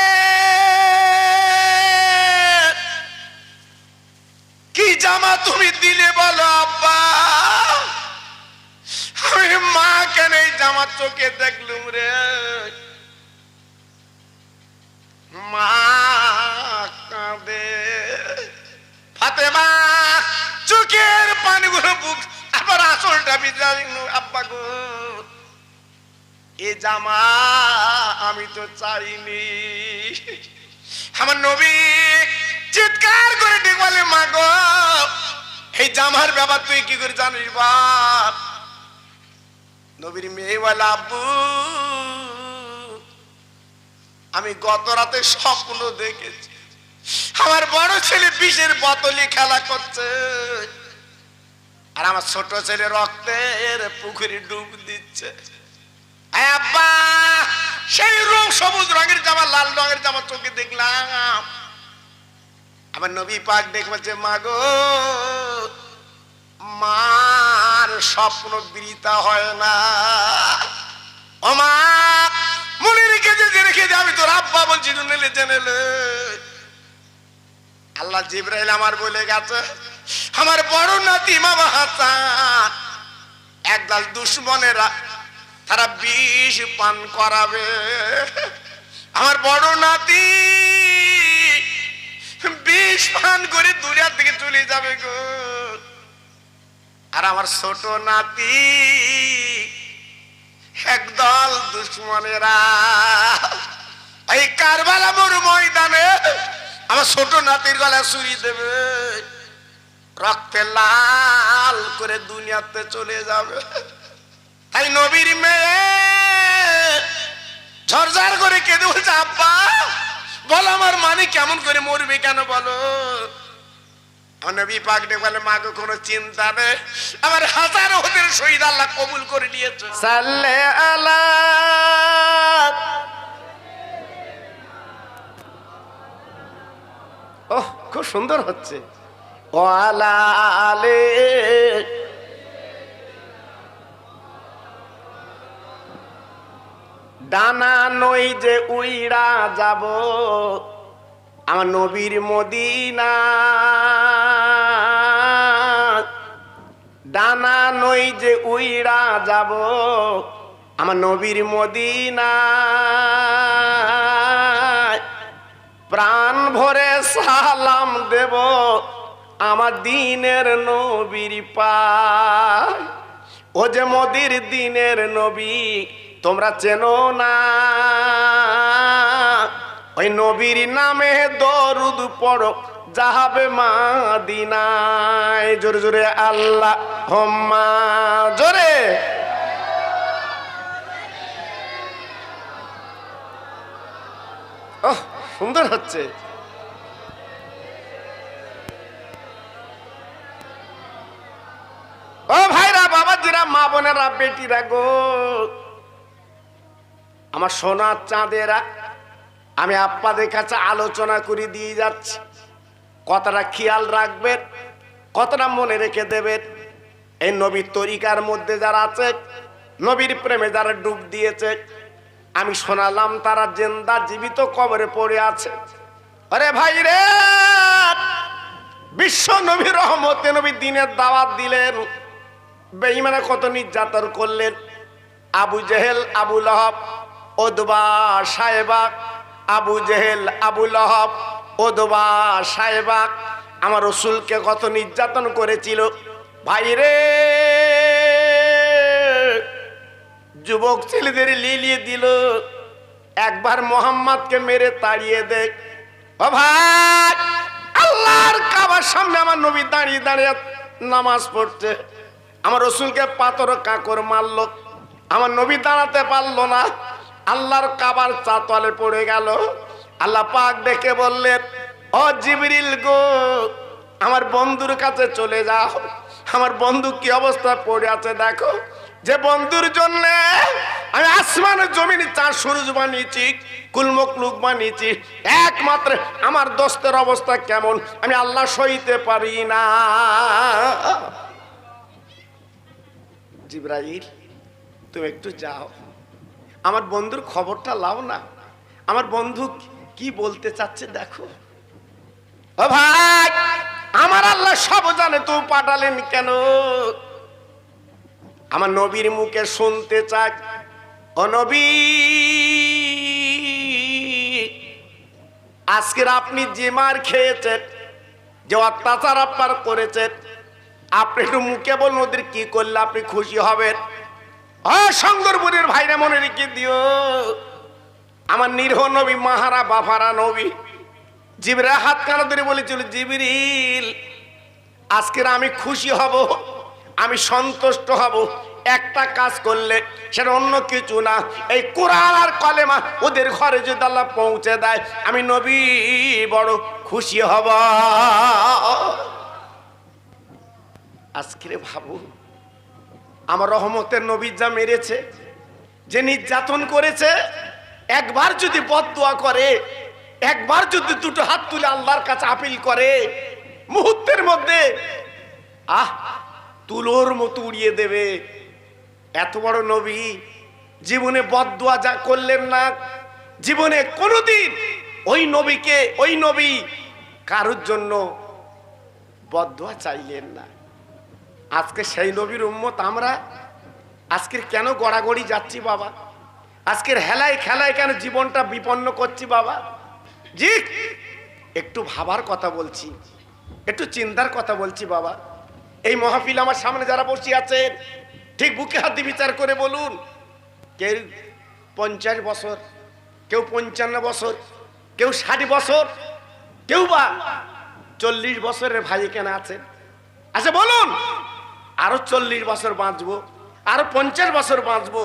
কি জামা তুমি দিলে বলো আব্বা? আমি মা কেন এই জামা চোখে দেখলুম রে, মা কাঁদে। ফাতেমা চোখের পানিগুলো বুক, আবার আসলটা বিদায়। আব্বা গো, এ জামা আমি তো চাইনি। আমার নবী চিৎকার করে ডেকে বলে, মা গো এই জামার ব্যাপার তুই কি করে জানিস বাপ? নবীর মেয়ে বলে, আব্বু আমি গত রাতে স্বপ্ন দেখেছি, আমার বড় ছেলে বিষের বোতলে খেলা করছে, আর আমার ছোট ছেলে রক্তের পুকুরে ডুব দিচ্ছে। আব্বা সেই রং সবুজ রঙের জামা, লাল রঙের জামা চোখে দেখলাম। আমার নবী পাক দেখে বলছে, মা গো, মার স্বপ্ন বৃথা হয় না। ও মা, মনে রেখে যে রেখে দে, আমি তোর আব্বা বলছি, জেনে জেনেলে। আল্লাহ জিবরাইল আমার বলে গেছে, আমার বড় নাতি মামা হাসান একদল দুশ্মনেরা তারা বিষ পান করাবে, আমার বড় নাতি বিষ পান করে দূরের দিকে চলে যাবে গো। আর আমার ছোট নাতি একদল দুশ্মনেরা এই কারবালা মোর ময়দানে আমার ছোট নাতির গলা ছুরি দেবে, রক্তে লাল করে দুনিয়াতে চলে যাবে। তাই নবীর মেয়ে ঝরঝর করে কেঁদে বলছে, আব্বা বলো আমার মানে কেমন করে মরবে, কেন বলো। নবী পাক ডেকে বলে, মাকে কোনো চিন্তা নেই, আমার হাজারো ওদের শহীদ আল্লাহ কবুল করে নিয়েছে। সাল্লে আলা ওহ খুব সুন্দর হচ্ছে। ওয়ালা আলে ডানা নই যে উইড়া যাব আমার নবীর মদিনা, ডানা নই যে উইড়া যাব আমার নবীর মদিনা, প্রাণ ভরে সালাম দেব আমার দিনের নবীর পায়। ও যে মদির দিনের নবী তোমরা চেনো না, ওই নবীর নামে দরুদ পড়ো যাবে মদিনায়। জোরে জোরে আল্লাহুম্মা, জোরে। ওহ সুন্দর হচ্ছে। ও ভাইরা, বাবাজিরা, মা বোনেরা, বেটিরা গো, আমার সোনার চাঁদেরা, আমি আপনাদের কাছে আলোচনা করে দিয়ে যাচ্ছি। কথাটা খেয়াল রাখবেন, কথাটা মনে রেখে দেবেন। এই নবীর তরিকার মধ্যে যারা আছে, নবীর প্রেমে যারা ডুব দিয়েছে, আমি শোনালাম তারা জিন্দা জীবিত কবরে পড়ে আছে। আরে ভাই রে, বিশ্ব নবী রহমতে নবী দিনের দাওয়াত দিলেন, বেঈমানে কত নির্যাতন করলেন। আবু জেহেল, আবু লহব, ওদবা, সাহেবা, আবু জেহেল, আবু লহব, ওদবা, সাহেবা আমার রসুলকে কত নির্যাতন করেছিল। ভাইরে, যুবক ছেলেদের লিলিয়ে দিল, একবার মোহাম্মদকে মেরে তাড়িয়ে দেখ। ও ভাই, আল্লাহর কাবার সামনে আমার নবী দাঁড়িয়ে দাঁড়িয়ে নামাজ পড়ছে, আমার রসুলকে পাথর কাকর মারলো, আমার নবী দাঁড়াতে পারলো না, আল্লাহর কাবার চাতলে পড়ে গেল। আল্লাহ পাক ডেকে বললেন, ও জিবরিল গো, আমার বন্ধুর কাছে চলে যাও, আমার বন্ধু কি অবস্থা পড়ে আছে দেখো। যে বন্ধুর জন্য আমি আসমানের জমিন চার সূরজ বানিয়েছি, কুলমখলুক বানিয়েছি, একমাত্র আমার দোস্তের অবস্থা কেমন আমি আল্লাহ সইতে পারি না। জিবরাইল, তুমি একটু যাও, আমার বন্ধুর খবরটা লাও না, আমার বন্ধু কি বলতে চাচ্ছে দেখো। ও ভাই, আমার আল্লাহ সব জানে, তো পাঠালেন কেন? আমার নবীর মুখে শুনতে চাই। ও নবী, আজকের আপনি যে মার খেয়েছেন, যে অত্যাচার আপনার করেছেন, আপনি একটু মুখে বলুন ওদের কি করলে আপনি খুশি হবেন। শঙ্করপুরের ভাইরা মনে রেখে দিও, আমার নিরহ নবী, মাহারা বাফারা নবী জিবরাইল হাত কানা ধরে বলেছিল, জিবরিল আজকের আমি খুশি হব, আমি সন্তুষ্ট হব একটা কাজ করলে, সেটা অন্য কিছু না, এই কোরআন আর কলেমা ওদের ঘরে যদি আল্লাহ পৌঁছে দেয়, আমি নবী বড় খুশি হব। আজকে ভাবু, আমার রহমতের নবী যা মেরেছে, যে নির্যাতন করেছে, একবার যদি বদদুয়া করে, একবার যদি দুটো হাত তুলে আল্লাহর কাছে আপিল করে, মুহূর্তের মধ্যে তুলোর মতো উড়িয়ে দেবে। এত বড় নবী জীবনে বদদুয়া যা করলেন না, জীবনে কোনোদিন ওই নবীকে, ওই নবী কারোর জন্য বদদুয়া চাইলেন না। আজকে সেই নবীর উম্মত আমরা আজকের কেন গড়াগড়ি যাচ্ছি বাবা? আজকের হেলায় খেলায় কেন জীবনটা বিপন্ন করছি বাবা? জি, একটু ভাবার কথা বলছি, একটু চিন্তার কথা বলছি বাবা। এই মাহফিল আমার সামনে যারা বসে আছেন ঠিক বুকে হাত দিয়ে বিচার করে বলুন, কেউ 50 বছর, কেউ 55 বছর, কেউ 60 বছর, কেউ বা 40 বছরের ভাই কেন আছেন? আচ্ছা বলুন, আরো 40 বছর বাঁচবো, আরো 50 বছর বাঁচবো,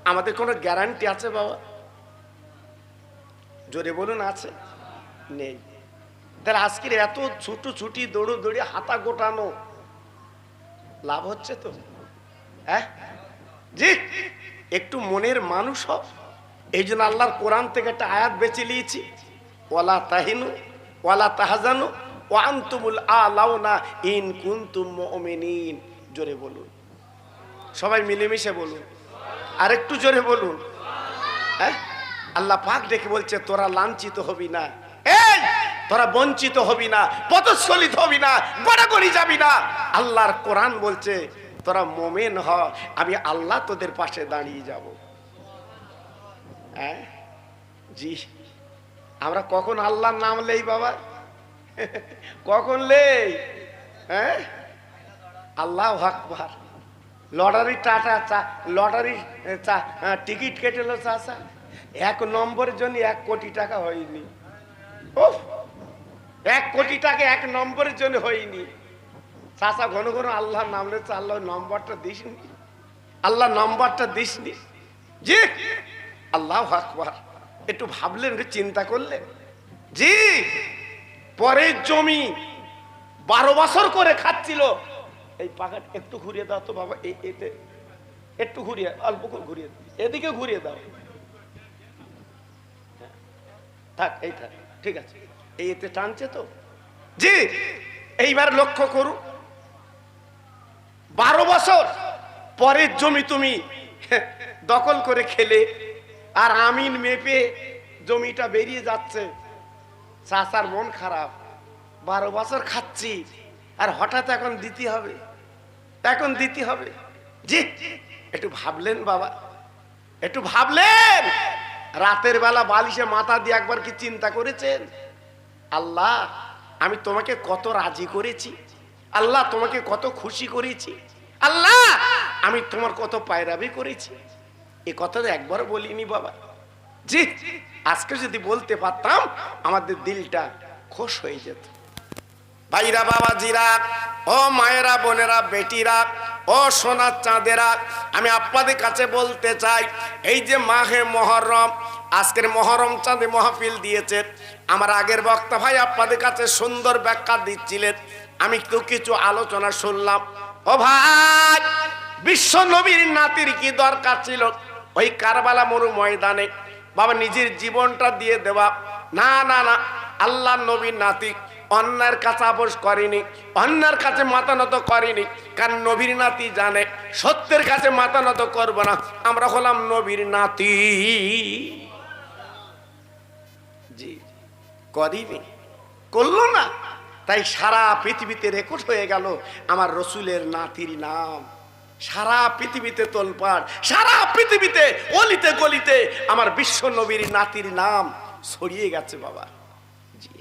আমাদের কোনো গ্যারান্টি আছে বাবা? জোরে বলুন, আছে? নেই। তাহলে আজকের এত ছুটি দৌড়ি হাতা গোটানো লাভ হচ্ছে তো? হ্যাঁ জি, একটু মনের মানুষ হোক। এই জন্য আল্লাহর কোরআন থেকে একটা আয়াত বেছে নিয়েছি, ওয়ালা তাহিনু ওয়ালা তাহজানু ওয়া আনতুমুল আলাউনা ইন কুনতুম মুমিনিন। জোরে বলুন, সবাই মিলেমিশে বলুন, আর একটু জোরে বলুন। হ্যাঁ, আল্লাহ পাক ডেকে বলছে তোরা লাঞ্ছিত হবি না, এই তোরা বঞ্চিত হবি না, পথস্খলিত হবি না, গড়াগড়ি যাবি না। আল্লাহর কোরআন বলছে তোরা মুমিন হ, আমি আল্লাহ তোদের পাশে দাঁড়িয়ে যাব। হ্যাঁ জি, আমরা কখন আল্লাহর নাম লই বাবা? কখন লেই? হ্যাঁ, আল্লাহু আকবার। লটারি লটারি টিকিট কেটেলো চাচা, 1 নম্বরের জন্য 1 কোটি টাকা হয়নি। ও 1 কোটি টাকা 1 নম্বরের জন্য হয়নি। চাচা ঘন ঘন আল্লাহর নাম লেছে, আল্লাহ নম্বরটা দিসনি, আল্লাহ নম্বরটা দিসনি। জি, আল্লাহু আকবার। একটু ভাবলেন, চিন্তা করলেন? জি, পরের জমি 12 বছর করে খাচ্ছিল। এই পাখাটা একটু ঘুরিয়ে দাও তো বাবা, এতে একটু ঘুরিয়ে, অল্প করে ঘুরিয়ে দাও, এদিকে ঘুরিয়ে দাও। থাক, এই থাক, ঠিক আছে। এই এতে টানছে তো। জি, এইবার লক্ষ্য করু, 12 বছর পরের জমি তুমি দখল করে খেলে, আর আমিন মেপে জমিটা বেরিয়ে যাচ্ছে। চাচার মন খারাপ, 12 বছর খাচ্ছি আর হঠাৎ এখন দিতে হবে, এখন দিতে হবে। জি, একটু ভাবলেন বাবা, একটু ভাবলেন? রাতের বেলা বালিশে মাথা দিয়ে একবার কি চিন্তা করেছেন, আল্লাহ আমি তোমাকে কত রাজি করেছি, আল্লাহ তোমাকে কত খুশি করেছি, আল্লাহ আমি তোমার কত পায়রাবি করেছি? এ কথা একবার বলিনি বাবা। জি, আজকে যদি বলতে পারতাম আমাদের দিলটা খুশ হয়ে যেত। ভাইরা, বাবাজিরা, ও মায়েরা, বোনেরা, বেটিরা, ও সোনার চাঁদেরা, আমি আপনাদের কাছে বলতে চাই, এই যে মাহে মহরম, আজকের মহরম চাঁদে মাহফিল দিয়েছে। আমার আগের বক্তা ভাই আপনাদের কাছে সুন্দর ব্যাখ্যা দিচ্ছিলেন, আমি তো কিছু আলোচনা শুনলাম। ও ভাই, বিশ্ব নবীর নাতির কি দরকার ছিল ওই কারবালা মরু ময়দানে বাবা নিজের জীবনটা দিয়ে দেওয়া? না না না, আল্লাহ নবীর নাতি অন্যের কাছে আপোষ করেনি, অন্যের কাছে মাথা নত করেনি, কারণ নবীর নাতি জানে সত্যের কাছে মাথা নত করব না, আমরা হলাম নবীর নাতি। জি, করিনি, করলো না, তাই সারা পৃথিবীতে রেকর্ড হয়ে গেল আমার রসুলের নাতির নাম। সারা পৃথিবীতে তোলপাড়, সারা পৃথিবীতে অলিতে গলিতে আমার বিশ্ব নবীর নাতির নাম ছড়িয়ে গেছে বাবা। জি,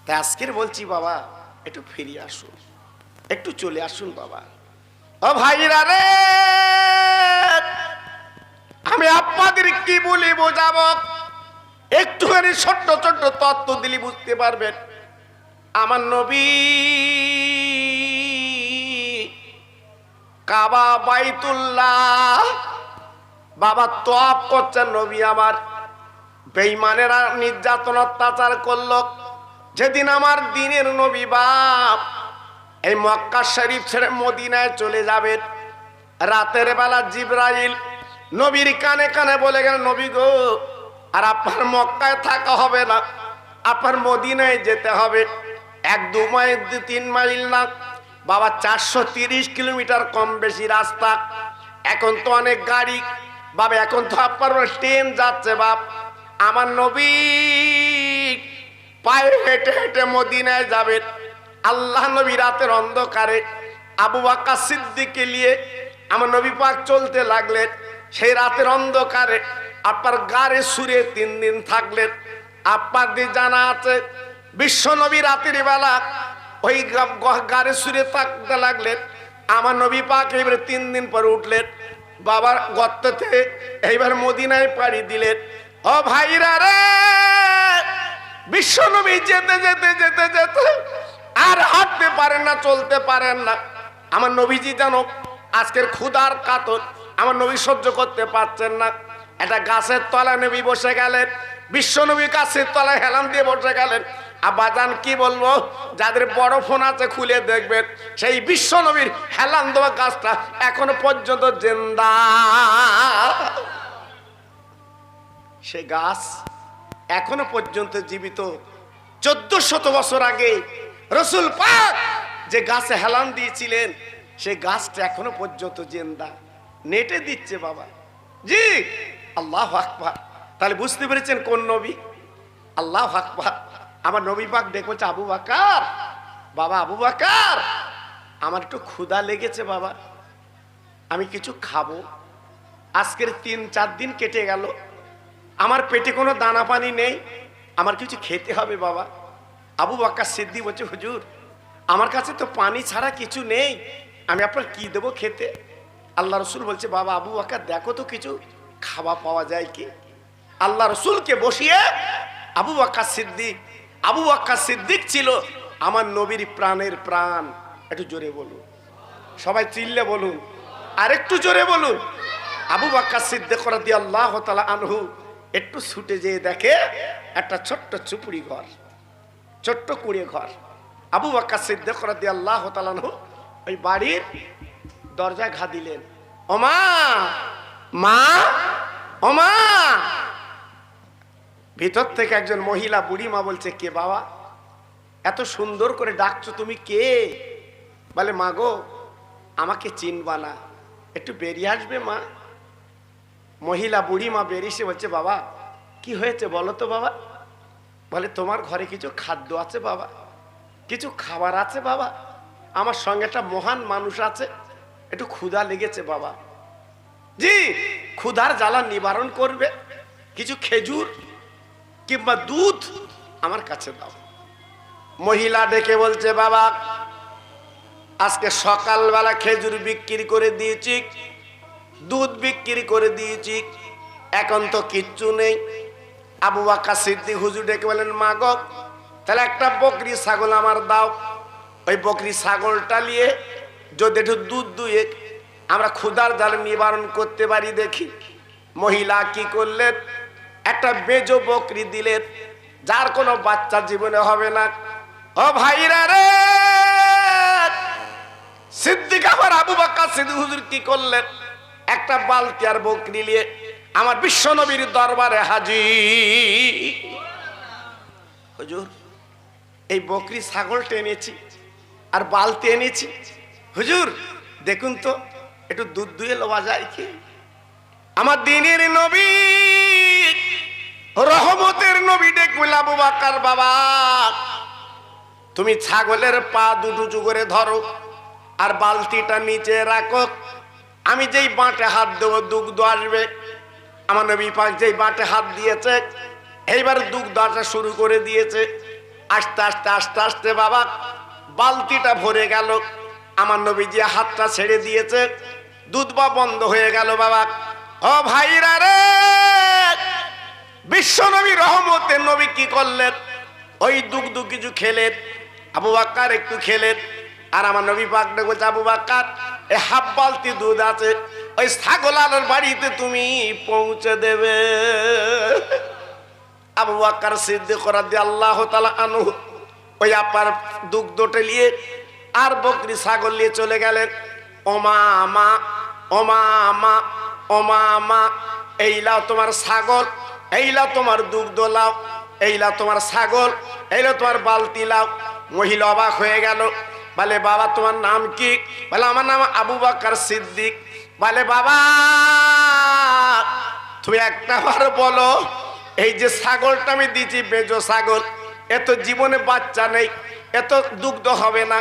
তাই আজকের বলছি বাবা, একটু ফিরে আসুন, একটু চলে আসুন বাবা। ও ভাইরা রে, আমি আপনাদের কি বলি বোঝাবো, একটুখানি ছোট্ট ছোট্ট তত্ত্ব দিলে বুঝতে পারবেন। আমার নবী কাবা বাইতুল্লাহ বাবা তওয়াফ করছেন, নবী আমার বেঈমানেরা নির্যাতন অত্যাচার করলো। যেদিন আমার দিনের নবী বাপ এই মক্কা শরীফ ছেড়ে মদিনায় চলে যাবেন, রাতের বেলা জিবরাইল নবীর কানে কানে বলে গেল, নবী গো, আর আপনার মক্কায় থাকা হবে না, আপনার মদিনায় যেতে হবে। 1-2 মাইল 3 মাইল না বাবা, 430 কিলোমিটার কম বেশি রাস্তা। এখন তো অনেক গাড়ি বাবা, এখন তো আপনার ট্রেন যাচ্ছে বাপ। আমার নবী পায়ে হেঁটে হেঁটে মদিনায় যাবেন। আল্লাহ নবী রাতের অন্ধকারে আবু বকর সিদ্দিককে নিয়ে আমার নবী পাক চলতে লাগলেন। সেই রাতের অন্ধকারে আপনার গাড়ি সুরে 3 দিন থাকলেন। আপনাদের জানা আছে বিশ্ব নবী রাতের বেলা ওই গাড়ি সুরে থাকতে লাগলেন। আমার নবী পাক এবারে 3 দিন পরে উঠলেন বাবার গর্ততে, এইবার মদিনায় পাড়ি দিলেন। ও ভাইরা রে, বিশ্ব নবী যেতে যেতে যেতে যেতে আর হাঁটতে পারেন না, চলতে পারেন না। আমার নবীজি জানো আজকের ক্ষুধার কাতর, আমার নবী সহ্য করতে পারছেন না। একটা গাছের তলায় নবী বসে গেলেন, বিশ্ব নবী গাছের তলায় হেলান দিয়ে বসে গেলেন। আব্বাজান কি বলবো, যাদের বড় ফোন আছে খুলে দেখবেন, সেই বিশ্ব নবীর হেলান দেওয়া গাছটা এখনো পর্যন্ত জিন্দা। সে গাছ এখনো পর্যন্ত জীবিত। 1400 বছর আগে রসুল পাক যে গাছে হেলান দিয়েছিলেন, সেই গাছটা এখনো পর্যন্ত জিন্দা, নেটে দিচ্ছে বাবা। জি, আল্লাহু আকবার। তাহলে বুঝতে পেরেছেন কোন নবী? আল্লাহু আকবার। আমার নবী পাক দেখছে, আবু বকর, বাবা আবু বকর, আমার একটু ক্ষুধা লেগেছে বাবা, আমি কিছু খাবো। আজকের 3-4 দিন কেটে গেল, আমার পেটে কোনো দানা পানি নেই, আমার কিছু খেতে হবে বাবা। আবু বকর সিদ্দিক বলছে, হুজুর আমার কাছে তো পানি ছাড়া কিছু নেই, আমি আপনার কি দেবো খেতে? আল্লাহ রসুল বলছে, বাবা আবু বকর দেখো তো কিছু খাওয়া পাওয়া যায় কি। আল্লাহ রসুলকে বসিয়ে আবু বকর সিদ্দিক ছিল আমার নবীর প্রাণের প্রাণ। একটু জোরে বলুন, সবাই চিল্লে বলুন, আর একটু জোরে বলুন। আবু বকর সিদ্দিক রাদিয়াল্লাহু তাআলা আনহু একটু ছুটে যেয়ে দেখে একটা ছোট্ট চুপড়ি ঘর, ছোট্ট কুড়ে ঘর। আবু বকর সিদ্দিক রাদিয়াল্লাহু তাআলা আনহু ওই বাড়ির দরজায় ঘা দিলেন। ওমা, মা, ওমা। ভিতর থেকে একজন মহিলা বুড়ি মা বলছে, কে বাবা, এত সুন্দর করে ডাকছো তুমি, কে? বলে, মা গো, আমাকে চিনবা না, একটু বেরিয়ে আসবে মা। মহিলা বুড়ি মা বেরিয়ে বলছে, বাবা কি হয়েছে বলো তো বাবা? বলে, তোমার ঘরে কিছু খাদ্য আছে বাবা, কিছু খাবার আছে বাবা, আমার সঙ্গে একটা মহান মানুষ আছে, একটু ক্ষুধা লেগেছে বাবা। জি, ক্ষুধার জ্বালা নিবারণ করবে, কিছু খেজুর কিংবা দুধ আমার কাছে দাও। মহিলা ডেকে বলছে, বাবা আজকে সকালবেলা খেজুর বিক্রি করে দিয়েছি, দুধ বিক্রি করে দিয়েছি, এখন তো কিচ্ছু নেই। আবু বকর সিদ্দিক হুজুর ডেকে বলেন, মা গো, তাহলে একটা বকরি ছাগল আমার দাও, ওই বকরি ছাগলটা নিয়ে যদি একটু দুধ দুয়ে আমরা ক্ষুধার জ্বালা নিবারণ করতে পারি দেখি। মহিলা কি করলেন, একটা বেজো বকরি দিলেন, যার কোনো বাচ্চা জীবনে হবে না। ও ভাইরা রে, সিদ্দিক আবার আবু বকর সিদ্দিক হুজুর কি করলেন, একটা বালতি আর বকরি নিয়ে আমার বিশ্ব নবীর দরবারে হাজির। হুজুর এই বকরি ছাগলটা এনেছি আর বালতি এনেছি, হুজুর দেখুন তো একটু দুধ দুয়ে লওয়া যায় কি? আমার দিনের নবী, রহমতের নবী ডেকে আবু বকর, বাবা তুমি ছাগলের পা দুটো উঁচু করে ধরো আর বালতিটা নিচে রাখো, আমি যেই বাঁটে হাত দেবো দুগ্ধ আসবে। আমার নবী পাক যেই বাঁটে হাত দিয়েছে, এইবার দুগ্ধ আসা শুরু করে দিয়েছে। আস্তে আস্তে আস্তে আস্তে বাবা বালতিটা ভরে গেল। আমার নবী যে হাতটা ছেড়ে দিয়েছে, দুধ বা বন্ধ হয়ে গেল বাবা। ও ভাইরা রে, বিশ্ব নবী রহমতের নবী কি করলেন, ওই দুগ্ধ কিছু খেলেন, আবু বকর একটু খেলেন, আর আমার নবী পাক বলছে, আবু বকর এই হাফ বালতি দুধ আছে, ওই ছাগলার বাড়িতে তুমি পৌঁছে দেবে। আবু বকর সিদ্দিক রাদিয়াল্লাহু তাআলা আনহু ওই আপার দুগ্ধটা নিয়ে আর বকরি ছাগল নিয়ে চলে গেলেন। ওমা মা, ওমা মা, ওমা মা, এই লাও তোমার ছাগল, এই লাও তোমার দুগ্ধ লাও, এই লাও তোমার ছাগল, এই লাও তোমার বালতি লাও। মহিলা অবাক হয়ে গেল, বলে, বাবা তোমার নাম কি? বলে, আমার নাম আবু বকর সিদ্দিক। বলে, বাবা তুমি একটা বার বলো, এই যে ছাগলটা আমি দিচ্ছি বেজো ছাগল, এত জীবনে বাচ্চা নেই, এত দুগ্ধ হবে না,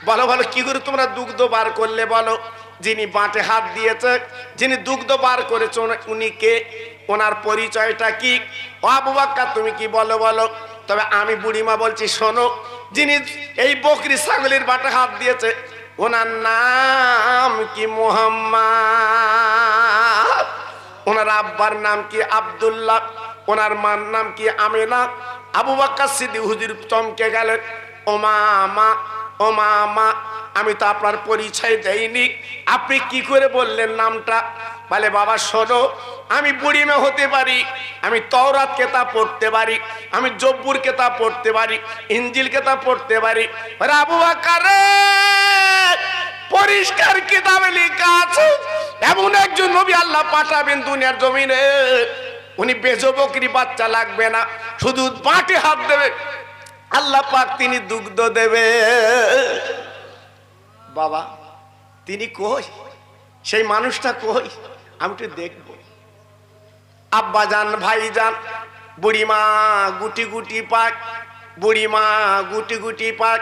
বলো বলো কি করে তোমরা দুগ্ধ বার করলে বলো? যিনি বাঁটে হাত দিয়েছে, যিনি দুগ্ধ বার করেছে, উনি কে? ওনার পরিচয়টা কি? ও আবু বকর তুমি কি বলো বলো? তবে আমি বুড়িমা বলছি, শোনো, যিনি এই বকরি ছাগলের বাটে হাত দিয়েছে ওনার নাম কি মুহাম্মদ, ওনার আব্বার নাম কি আব্দুল্লাহ, ওনার মার নাম কি আমেনা। আবু বকর সিদ্দিক হুজুর চমকে গেলেন, ও মামা, ও মামা, আমি তো আপনার পরিচয় দেইনি, আপনি কি করে বললেন নামটা? বলে বাবা শোনো, আমি বুড়ি মেয়ে হতে পারি, আমি তওরাত কেতাব পড়তে পারি, আমি জব্বুর কেতাব পড়তে পারি, ইনজিল কেতাব পড়তে পারি। আরে আবু বকর রে, পরিষ্কার কিতাবে লেখা আছে এমন একজন নবী আল্লাহ পাঠাবেন দুনিয়ার জমিনে, উনি বেজো বকরি বাচ্চা লাগবে না, শুধু পাটে হাত দেবে, আল্লাহ পাক তিনি দুগ্ধ দেবে। বাবা তিনি কই, সেই মানুষটা কই, আমি একটু দেখবো। আব্বা যান, ভাই যান, বুড়িমা গুটি গুটি পাক, বুড়িমা গুটি গুটি পাক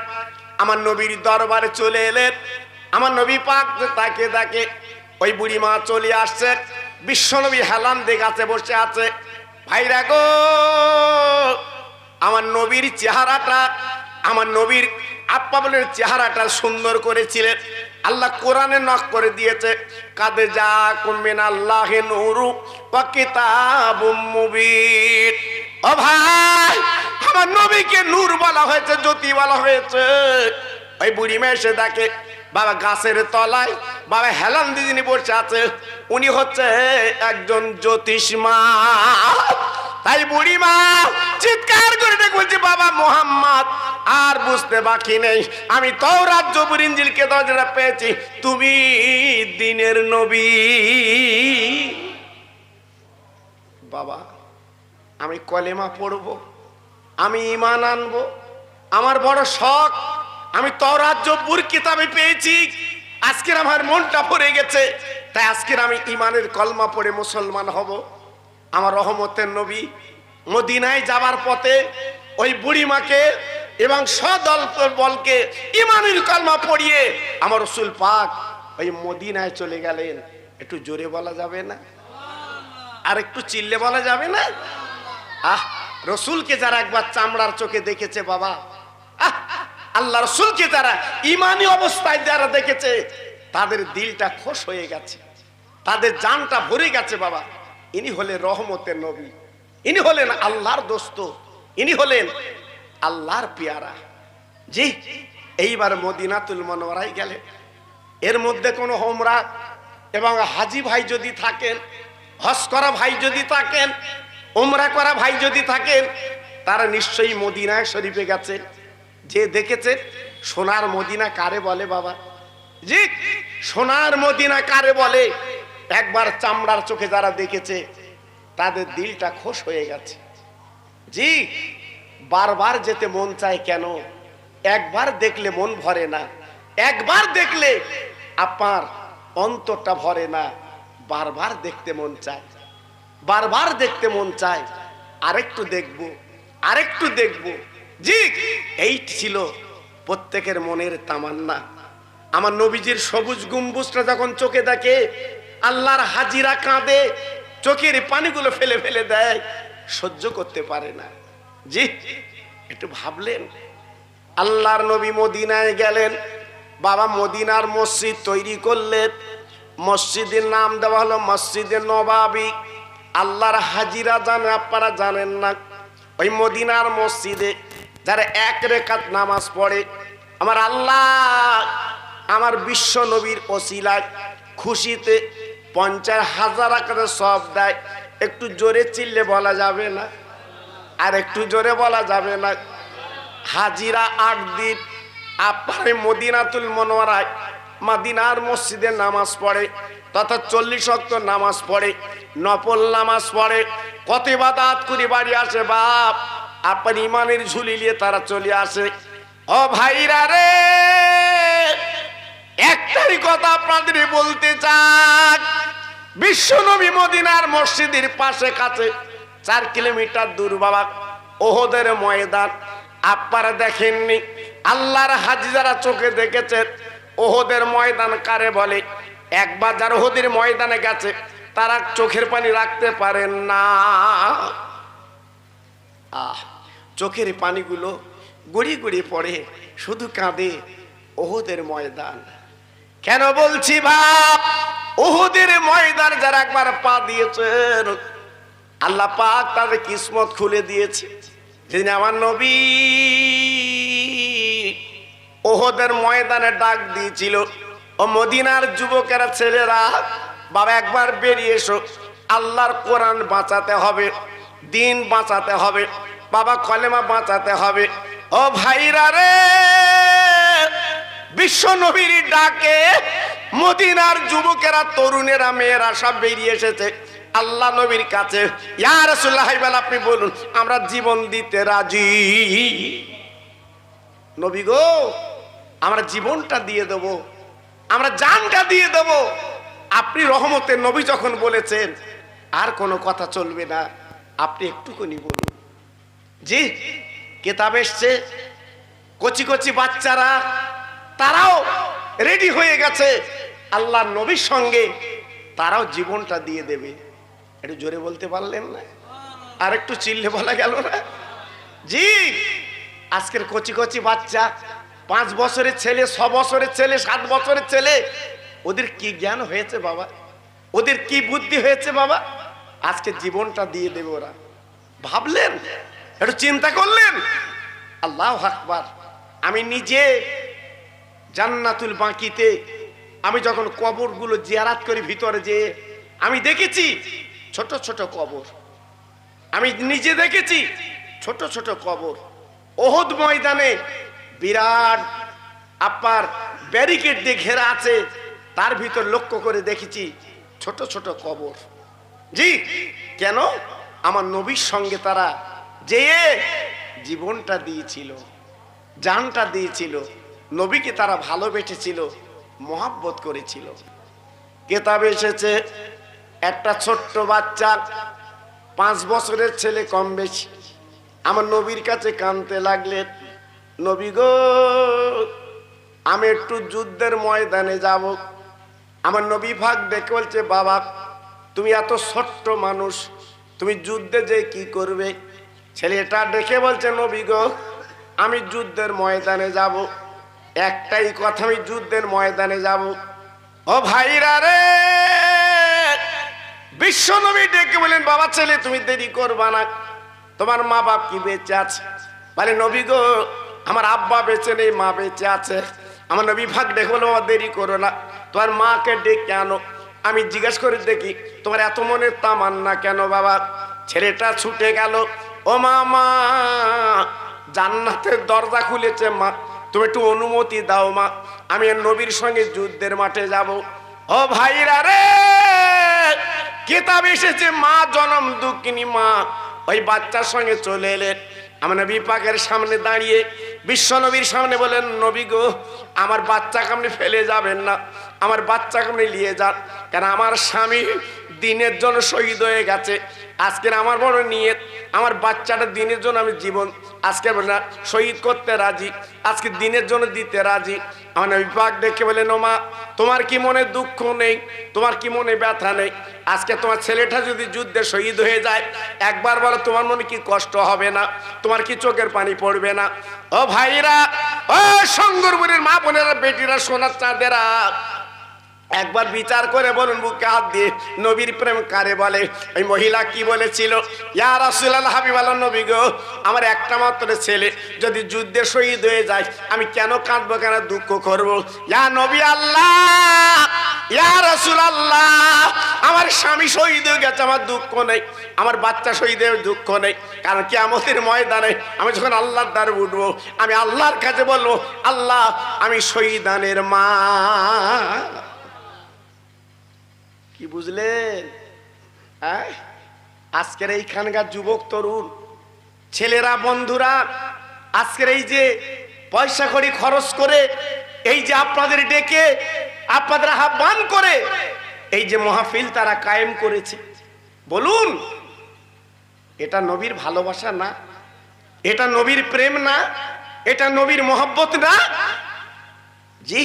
আমার নবীর দরবারে চলে এলেন। আমার নবী পাক তাকে তাকে ওই বুড়িমা চলে আসছে, বিশ্বনবী হেলান দিয়ে গাছে বসে আছে। ভাইরা গো, আমার নবীর চেহারাটা, আমার নবীর আব্বা বলে চেহারাটা সুন্দর করেছিলেন, আল্লাহ কোরআনে নক করে দিয়েছে, কাদে জাকুম মিনাল্লাহি নূরু ওয়া কিতাবুম মুবিন। ও ভাই, আমার নবীকে নূর বলা হয়েছে, জ্যোতি বলা হয়েছে। ওই বুড়ি মেয়ে এসে দেখে বাবা গাছের তলায় বাবা হেলান দিদিনি বসে আছে, উনি হচ্ছে একজন জ্যোতিষমা। তাই বুড়ি মা চিৎকার করে ডেকে বলছে, বাবা মুহাম্মদ আর বুঝতে বাকি নেই, আমি তাওরাত জবুর ইনজিল কেতাব যেটা পেয়েছি, তুমি দিনের নবী। বাবা আমি কলেমা পড়বো, আমি ঈমান আনবো, আমার বড় শখ, আমি তাওরাত জবুর কিতাবে পেয়েছি, আজকের আমার মনটা ভরে গেছে, তাই আজকের আমি ঈমানের কলমা পড়ে মুসলমান হব। আমার রহমতের নবী মদিনায় যাবার পথে ওই বুড়িমাকে এবং সদল বলকে ঈমানের কলমা পড়িয়ে আমার রাসূল পাক ওই মদিনায় চলে গেলেন। একটু জোরে বলা যাবে না? আর একটু চিল্লে বলা যাবে না? আহ, রসুলকে যারা একবার চামড়ার চোখে দেখেছে বাবা, আহ, আল্লাহ রসুলকে যারা ঈমানী অবস্থায় যারা দেখেছে, তাদের দিলটা খুশ হয়ে গেছে, তাদের জানটা ভরে গেছে। বাবা ইনি হলেন রহমতের নবী, ইনি হলেন আল্লাহর দোস্ত, ইনি হলেন আল্লাহর পেয়ারা। জি, এইবার মদিনাতুল মুনাওয়ারায় গেলেন। এর মধ্যে কোনো হোমরা এবং হাজি ভাই যদি থাকেন, হজ করা ভাই যদি থাকেন, উমরা করা ভাই যদি থাকেন, তারা নিশ্চয়ই মদিনা শরীফে গেছেন। যে দেখেছে সোনার মদিনা কারে বলে বাবা? জি, সোনার মদিনা কারে বলে? একবার চামড়ার চোখে যারা দেখেছে তাদের দিলটা খুশ হয়ে গেছে। জি, বারবার যেতে মন চায় কেন? একবার দেখলে মন ভরে না, একবার দেখলে আপনার অন্তরটা ভরে না, বারবার দেখতে মন চায়, বারবার দেখতে মন চায়, আরেকটু দেখবো, আরেকটু দেখবো। জি, এই ছিল প্রত্যেকের মনের তামান্না। আমার নবীজির সবুজ গম্বুজটা যখন চোখে দেখে, আল্লাহর হাজিরা কাঁদে, চোখের পানিগুলো ফেলে ফেলে দেয়, সহ্য করতে পারে না। জি, একটু ভাবলেন, আল্লাহর নবী মদিনায় গেলেন, বাবা মদিনার মসজিদ তৈরি করলেন, মসজিদের নাম দেওয়া হলো মসজিদে নবাবী। আল্লাহর হাজিরা জানে, আপনারা জানেন না? ওই মদিনার মসজিদে যারা এক রেকাত নামাজ পড়ে, আমার আল্লাহ আমার বিশ্ব নবীর ওসিলায় খুশিতে 50,000 টাকা সব দেয়। একটু জোরে চিল্লে বলা যাবে না? আর একটু জোরে বলা যাবে না? হাজিরা 8 দিন আপনার মদিনাতুল মুনাওয়ারায় মদিনার মসজিদে নামাজ পড়ে, তথা 40 ওয়াক্ত নামাজ পড়ে, নফল নামাজ পড়ে, কত ইবাদত করে বাড়ি আসে। বাপ আপনার ইমানের ঝুলি নিয়ে তারা চলে আসে। ও ভাইরা রে, একটাই কথা আপনাদের বলতে চাই, বিশ্বনবী মদিনার মসজিদের পাশে কাছে 4 কিলোমিটার দূর বাবা ওহদের ময়দান। আপনারা দেখেননি? আল্লাহর হাজি যারা চোখে দেখেছেন, ওহদের ময়দান কারে বলে? একবার যারা ওহদের ময়দানে গেছে তারা চোখের পানি রাখতে পারেন না। চোখের পানিগুলো গুড়ি গুড়ি পড়ে, শুধু কাঁদে ওহুদের ময়দান। কেন বলছি ভাব, ওহুদের ময়দান যারা একবার পা দিয়েছেন, আল্লাহ পাক তাদের কিসমত খুলে দিয়েছে। যেদিন আমার নবী ওহুদের ময়দানে ডাক দিয়েছিল, ও মদিনার যুবকেরা, ছেলেরা, বাবা একবার বেরিয়ে এসো, আল্লাহর কোরআন বাঁচাতে হবে, দিন বাঁচাতে হবে, বাবা কলেমা বাঁচাতে হবে। ও ভাইরা রে, বিশ্ব নবীর ডাকে মদিনার যুবকেরা, তরুণেরা, মেয়েরা সব বেরিয়ে এসেছে আল্লাহ নবীর কাছে। ইয়া রাসূলুল্লাহ, আপনি বলুন, আমরা জীবন দিতে রাজি। নবী গো, আমরা জীবনটা দিয়ে দেব, আমরা জানটা দিয়ে দেব। আপনি রহমতের নবী যখন বলেছেন, আর কোনো কথা চলবে না, আপনি একটুখানি বলুন। জি, কিতাব এসছে, কচি কচি বাচ্চারা তারাও রেডি হয়ে গেছে আল্লাহ নবীর সঙ্গে, তারাও জীবনটা দিয়ে দেবে। একটু জোরে বলতে পারলেন না? আর একটু চিল্লে বলা গেল না? জি, আজকের কচি কচি বাচ্চা, 5 বছরের ছেলে, 6 বছরের ছেলে, 7 বছরের ছেলে, ওদের কি জ্ঞান হয়েছে বাবা, ওদের কি বুদ্ধি হয়েছে বাবা, আজকে জীবনটা দিয়ে দেবে ওরা। ভাবলেন? একটু চিন্তা করলেন? আল্লাহু আকবার। আমি নিজে জান্নাতুল বাকিতে আমি যখন কবরগুলো জিয়ারাত করি, ভিতরে যে আমি দেখেছি ছোট ছোট কবর, আমি নিজে দেখেছি ছোট ছোট কবর। ওহুদ ময়দানে বিরাট আপনার ব্যারিকেড দিয়ে ঘেরা আছে, তার ভিতর লক্ষ্য করে দেখেছি ছোট ছোট কবর। জি, কেন? আমার নবীর সঙ্গে তারা যেয়ে জীবনটা দিয়েছিল, জানটা দিয়েছিল, নবীকে তারা ভালোবেসেছিল, মহব্বত করেছিল। কিতাবে এসেছে, একটা ছোট্ট বাচ্চা, 5 বছরের ছেলে কম বেশি, আমার নবীর কাছে কাঁদতে লাগলেন, নবী গো, আমি একটু যুদ্ধের ময়দানে যাব। আমার নবী ভাগ দেখে বলছে, বাবা তুমি এত ছোট্ট মানুষ, তুমি যুদ্ধে যে কি করবে? ছেলেটা দেখে বলছে, নবী গো, আমি যুদ্ধের ময়দানে যাব, একটাই কথা, আমি যুদ্ধের ময়দানে যাব। ও ভাইরা রে, বিশ্ব নবী ডেকে বলেন, বাবা ছেলে তুমি দেরি করবা না, তোমার মা বাপ কি বেঁচে আছে? বলে, নবী গো, আমার আব্বা বেঁচে নেই, মা বেঁচে আছে। আমার নবী ভাগ ডেকে বলো, দেরি করো না, তোমার মাকে ডেকে আনো, আমি জিজ্ঞেস করে দেখি তোমার এত মনের তামান্না কেন বাবা। ছেলেটা ছুটে গেল, ও মা, জান্নাতের দরজা খুলেছে মা, তুমি একটু অনুমতি দাও মা, আমি নবীর সঙ্গে যুদ্ধের মাঠে যাব। ও ভাইরা রে, কিতাব এসেছে, মা জনম দুঃখিনী মা ওই বাচ্চার সঙ্গে চলে এলেন। আমার নবী পাকের সামনে দাঁড়িয়ে বিশ্ব নবীর সামনে বলেন, নবী গো, আমার বাচ্চাকে আপনি ফেলে যাবেন না, আমার বাচ্চাকে আপনি নিয়ে যান, কারণ আমার স্বামী দিনের জন্য শহীদ হয়ে গেছে। আজকের আমার বড় নিয়ত, আমার বাচ্চাটা দিনের জন্য আমি জীবন আজকে শহীদ করতে রাজি, আজকে দিনের জন্য দিতে রাজি। আমার নবী পাক দেখে বলেন, ও মা, তোমার কি মনে দুঃখ নেই, তোমার কি মনে ব্যথা নেই? আজকে তোমার ছেলেটা যদি যুদ্ধে শহীদ হয়ে যায়, একবার বলো, তোমার মনে কি কষ্ট হবে না? তোমার কি চোখের পানি পড়বে না? ও ভাইরা, ও শঙ্করপুরের মা বোনেরা, বেটিরা, সোনার চাঁদেরা, একবার বিচার করে বলুন, বুকে হাত দিয়ে, নবীর প্রেম কারে বলে? ওই মহিলা কি বলেছিল? ইয়া রাসূলুল্লাহ, হাবিবাল্লাহ, নবী গো, আমার একটা মাত্র ছেলে যদি যুদ্ধে শহীদ হয়ে যায়, আমি কেন কাঁদবো, কেন দুঃখ করবো? ইয়া নবী আল্লাহ, ইয়া রাসূলুল্লাহ, আমার স্বামী শহীদ হয়ে গেছে, আমার দুঃখ নেই, আমার বাচ্চা শহীদ হয়ে দুঃখ নেই, কারণ কিয়ামতের ময়দানে আমি যখন আল্লাহর দ্বারে উঠবো, আমি আল্লাহর কাছে বলবো, আল্লাহ, আমি শহীদানের মা। কি বুঝলেন? আজকের এইখানকার যুবক তরুণ ছেলেরা, বন্ধুরা, আজকের এই যে পয়সা কড়ি খরচ করে, এই যে আপনাদের ডেকে আপনাদের আহ্বান করে এই যে মাহফিল তারা কায়েম করেছে, বলুন, এটা নবীর ভালোবাসা না? এটা নবীর প্রেম না? এটা নবীর মহব্বত না? জি,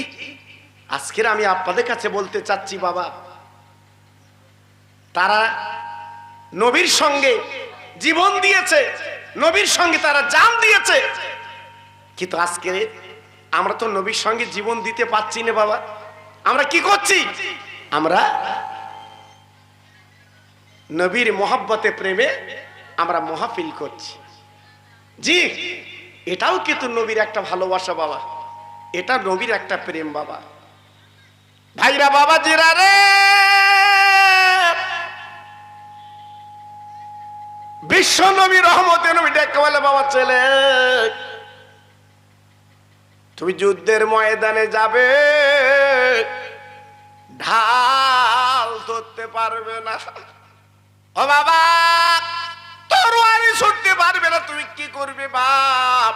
আজকের আমি আপনাদের কাছে বলতে চাচ্ছি, বাবা, তারা নবীর সঙ্গে জীবন দিয়েছে, নবীর সঙ্গে তারা জান দিয়েছে, কিন্তু আজকে আমরা তো নবীর সঙ্গে জীবন দিতে পারছি না বাবা। আমরা কি করছি? আমরা নবীর মোহাব্বতে প্রেমে আমরা মাহফিল করছি। জি, এটাও কিন্তু নবীর একটা ভালোবাসা বাবা, এটা নবীর একটা প্রেম বাবা। ভাইরা বাবা জিরা রে, বিশ্ব নবী রহমতে নবী ডেকে বলে, বাবা ছেলে তুমি যুদ্ধের ময়দানে যাবে, ঢাল ধরতে পারবে না। ও বাবা, তরবারি ছুটতে পারবে না, তুমি কি করবে বাপ?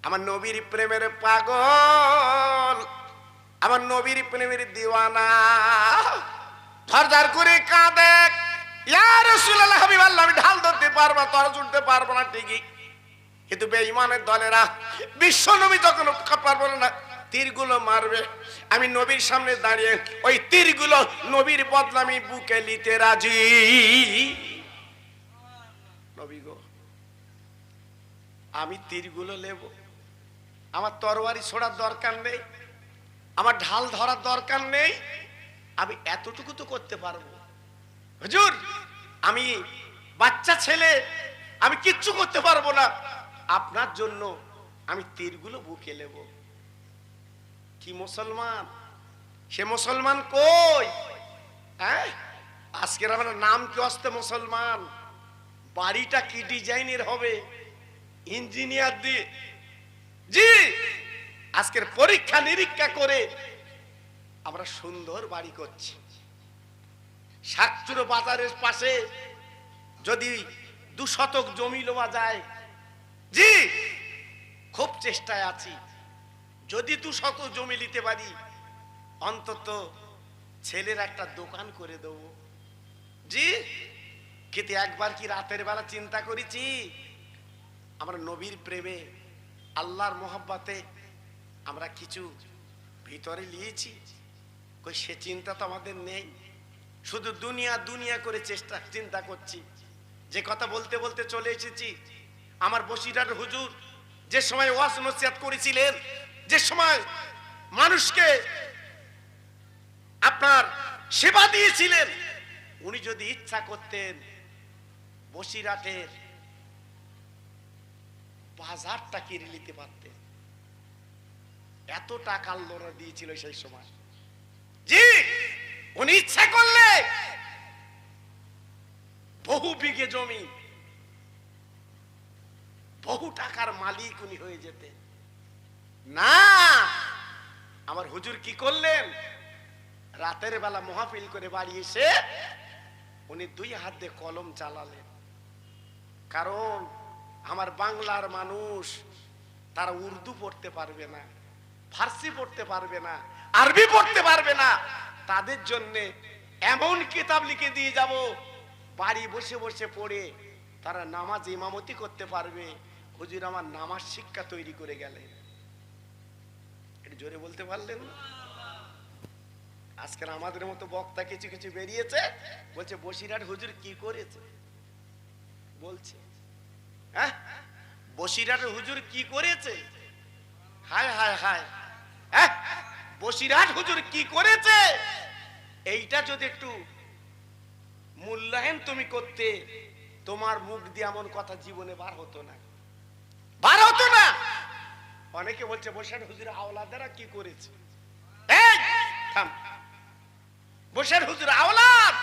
আমার নবীর প্রেমের পাগল, আমার নবীর প্রেমের দিওয়ানা ঝরঝর করে কাঁদে, ইয়া রাসূলুল্লাহ হাবিবাল্লাহ, আমি ঢাল ধরতে পারবো, তরবারি ছুটতে পারবো না ঠিকই, কিন্তু বেঈমানের দলেরা বিশ্ব নবী যখন পারবো না, তীরগুলো মারবে, আমি নবীর সামনে দাঁড়িয়ে ওই তীরগুলো নবীর বদলা আমি বুকে নিতে রাজি। নবী গো, আমি তীরগুলো নেব, আমার তরবারি ছোড়ার দরকার নেই, আমার ঢাল ধরার দরকার নেই, আমি এতটুকু তো করতে পারবো। হুজুর, আমি বাচ্চা ছেলে, আমি কিচ্ছু করতে পারবো না, আপনার জন্য আমি তীরগুলো বুকে নেব। কি মুসলমান? সে মুসলমান কই? হ্যাঁ, আজকের আমার নাম কি আসতে মুসলমান? বাড়িটা কি ডিজাইনের হবে? ইঞ্জিনিয়ার দিয়ে, জি, আজকের পরীক্ষা নিরীক্ষা করে আমরা সুন্দর বাড়ি করছি। শাকচুরো বাজারের পাশে যদি 2 শতক জমি লওয়া যায়, জি, খুব চেষ্টায় আছি, যদি 2 শতক জমি নিতে পারি, অন্তত ছেলের একটা দোকান করে দেব। জি, কিন্তু একবার কি রাতের বেলা চিন্তা করেছি, আমরা নবীর প্রেমে আল্লাহর মোহাব্বতে আমরা কিছু ভিতরে নিয়েছি? কই সে চিন্তা তো আমাদের নেই, শুধু দুনিয়া দুনিয়া করে চিন্তা করছি। যে কথা বলতে বলতে চলে এসেছি, আমার বসিরহাট হুজুর যে সময় ওয়াজ নসিহত করেছিলেন, যে সময় মানুষকে আপনার সেবা দিয়েছিলেন, উনি যদি ইচ্ছা করতেন বসিরহাটের বাজারটা কিনে নিতে পারতেন। এত টাকা আল্লাহ দিয়েছিল সেই সময়। জি, উনি ইচ্ছা করলে বহু বিঘে জমি, বহু টাকার মালিক উনি হয়ে যেতেন। না, আমার হুজুর কি করলেন? রাতের বেলা মাহফিল করে বাড়ি এসে উনি 2 হাত দিয়ে কলম চালালেন। কারণ আমার বাংলার মানুষ তারা উর্দু পড়তে পারবে না, ফার্সি পড়তে পারবে না, আরবি পড়তে পারবে না, তাদের জন্য এমন কিতাব লিখে দিয়ে যাব, বাড়ি বসে বসে পড়ে তারা নামাজ ইমামতি করতে পারবে। হুজুর আমার নামাজ শিক্ষা তৈরি করে গেলেন। এটা জোরে বলতে পারলেন? আজকাল আমাদের মতো বক্তা কিছু কিছু বেরিয়েছে, বলছে বসিরহাট হুজুর কি করেছে, বলছে হ্যাঁ, বসিরহাট হুজুর কি করেছে, হায় হায় হায়, হ্যাঁ, বসিরহাট হুজুর কি করেছে, এইটা যদি একটু মূল্যায়ন তুমি করতে, তোমার মুখ দিয়ে এমন কথা জীবনে বার হতো না, বার হতো না। অনেকে বলছে বসিরহাট হুজুর আওলাদেরা কি করেছে, এই থাম, বসিরহাট হুজুর আওলাদ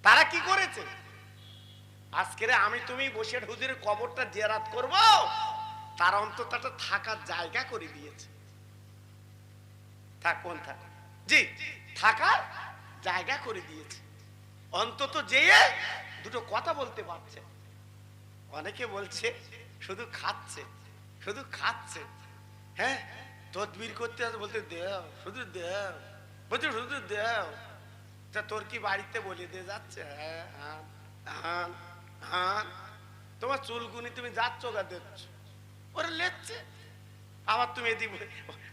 তারা কি করেছে? আজকের আমি তুমি বসিরহাট হুজুরের কবরটা জিয়ারত করব, তার অন্তত একটা থাকার জায়গা করে দিয়েছে। থাকুন থাক, জি, থাকার জায়গা করে দিয়েছে, অন্তত যেয়ে 2টো কথা বলতে পারছে। অনেকে বলছে শুধু খাচ্ছে, শুধু খাচ্ছে, হ্যাঁ, তদবির করতে আছে, বলতে দেও, শুধু দেও, বলছে শুধু দেও। তা তোর কি বাড়িতে বলে দিয়ে যাচ্ছে? হ্যাঁ হ্যাঁ হ্যাঁ হ্যাঁ, তোমার চুলগুনি তুমি যাচ্ছ গা দেখছ, ওরা লেচ্ছে, আবার তুমি এদিকে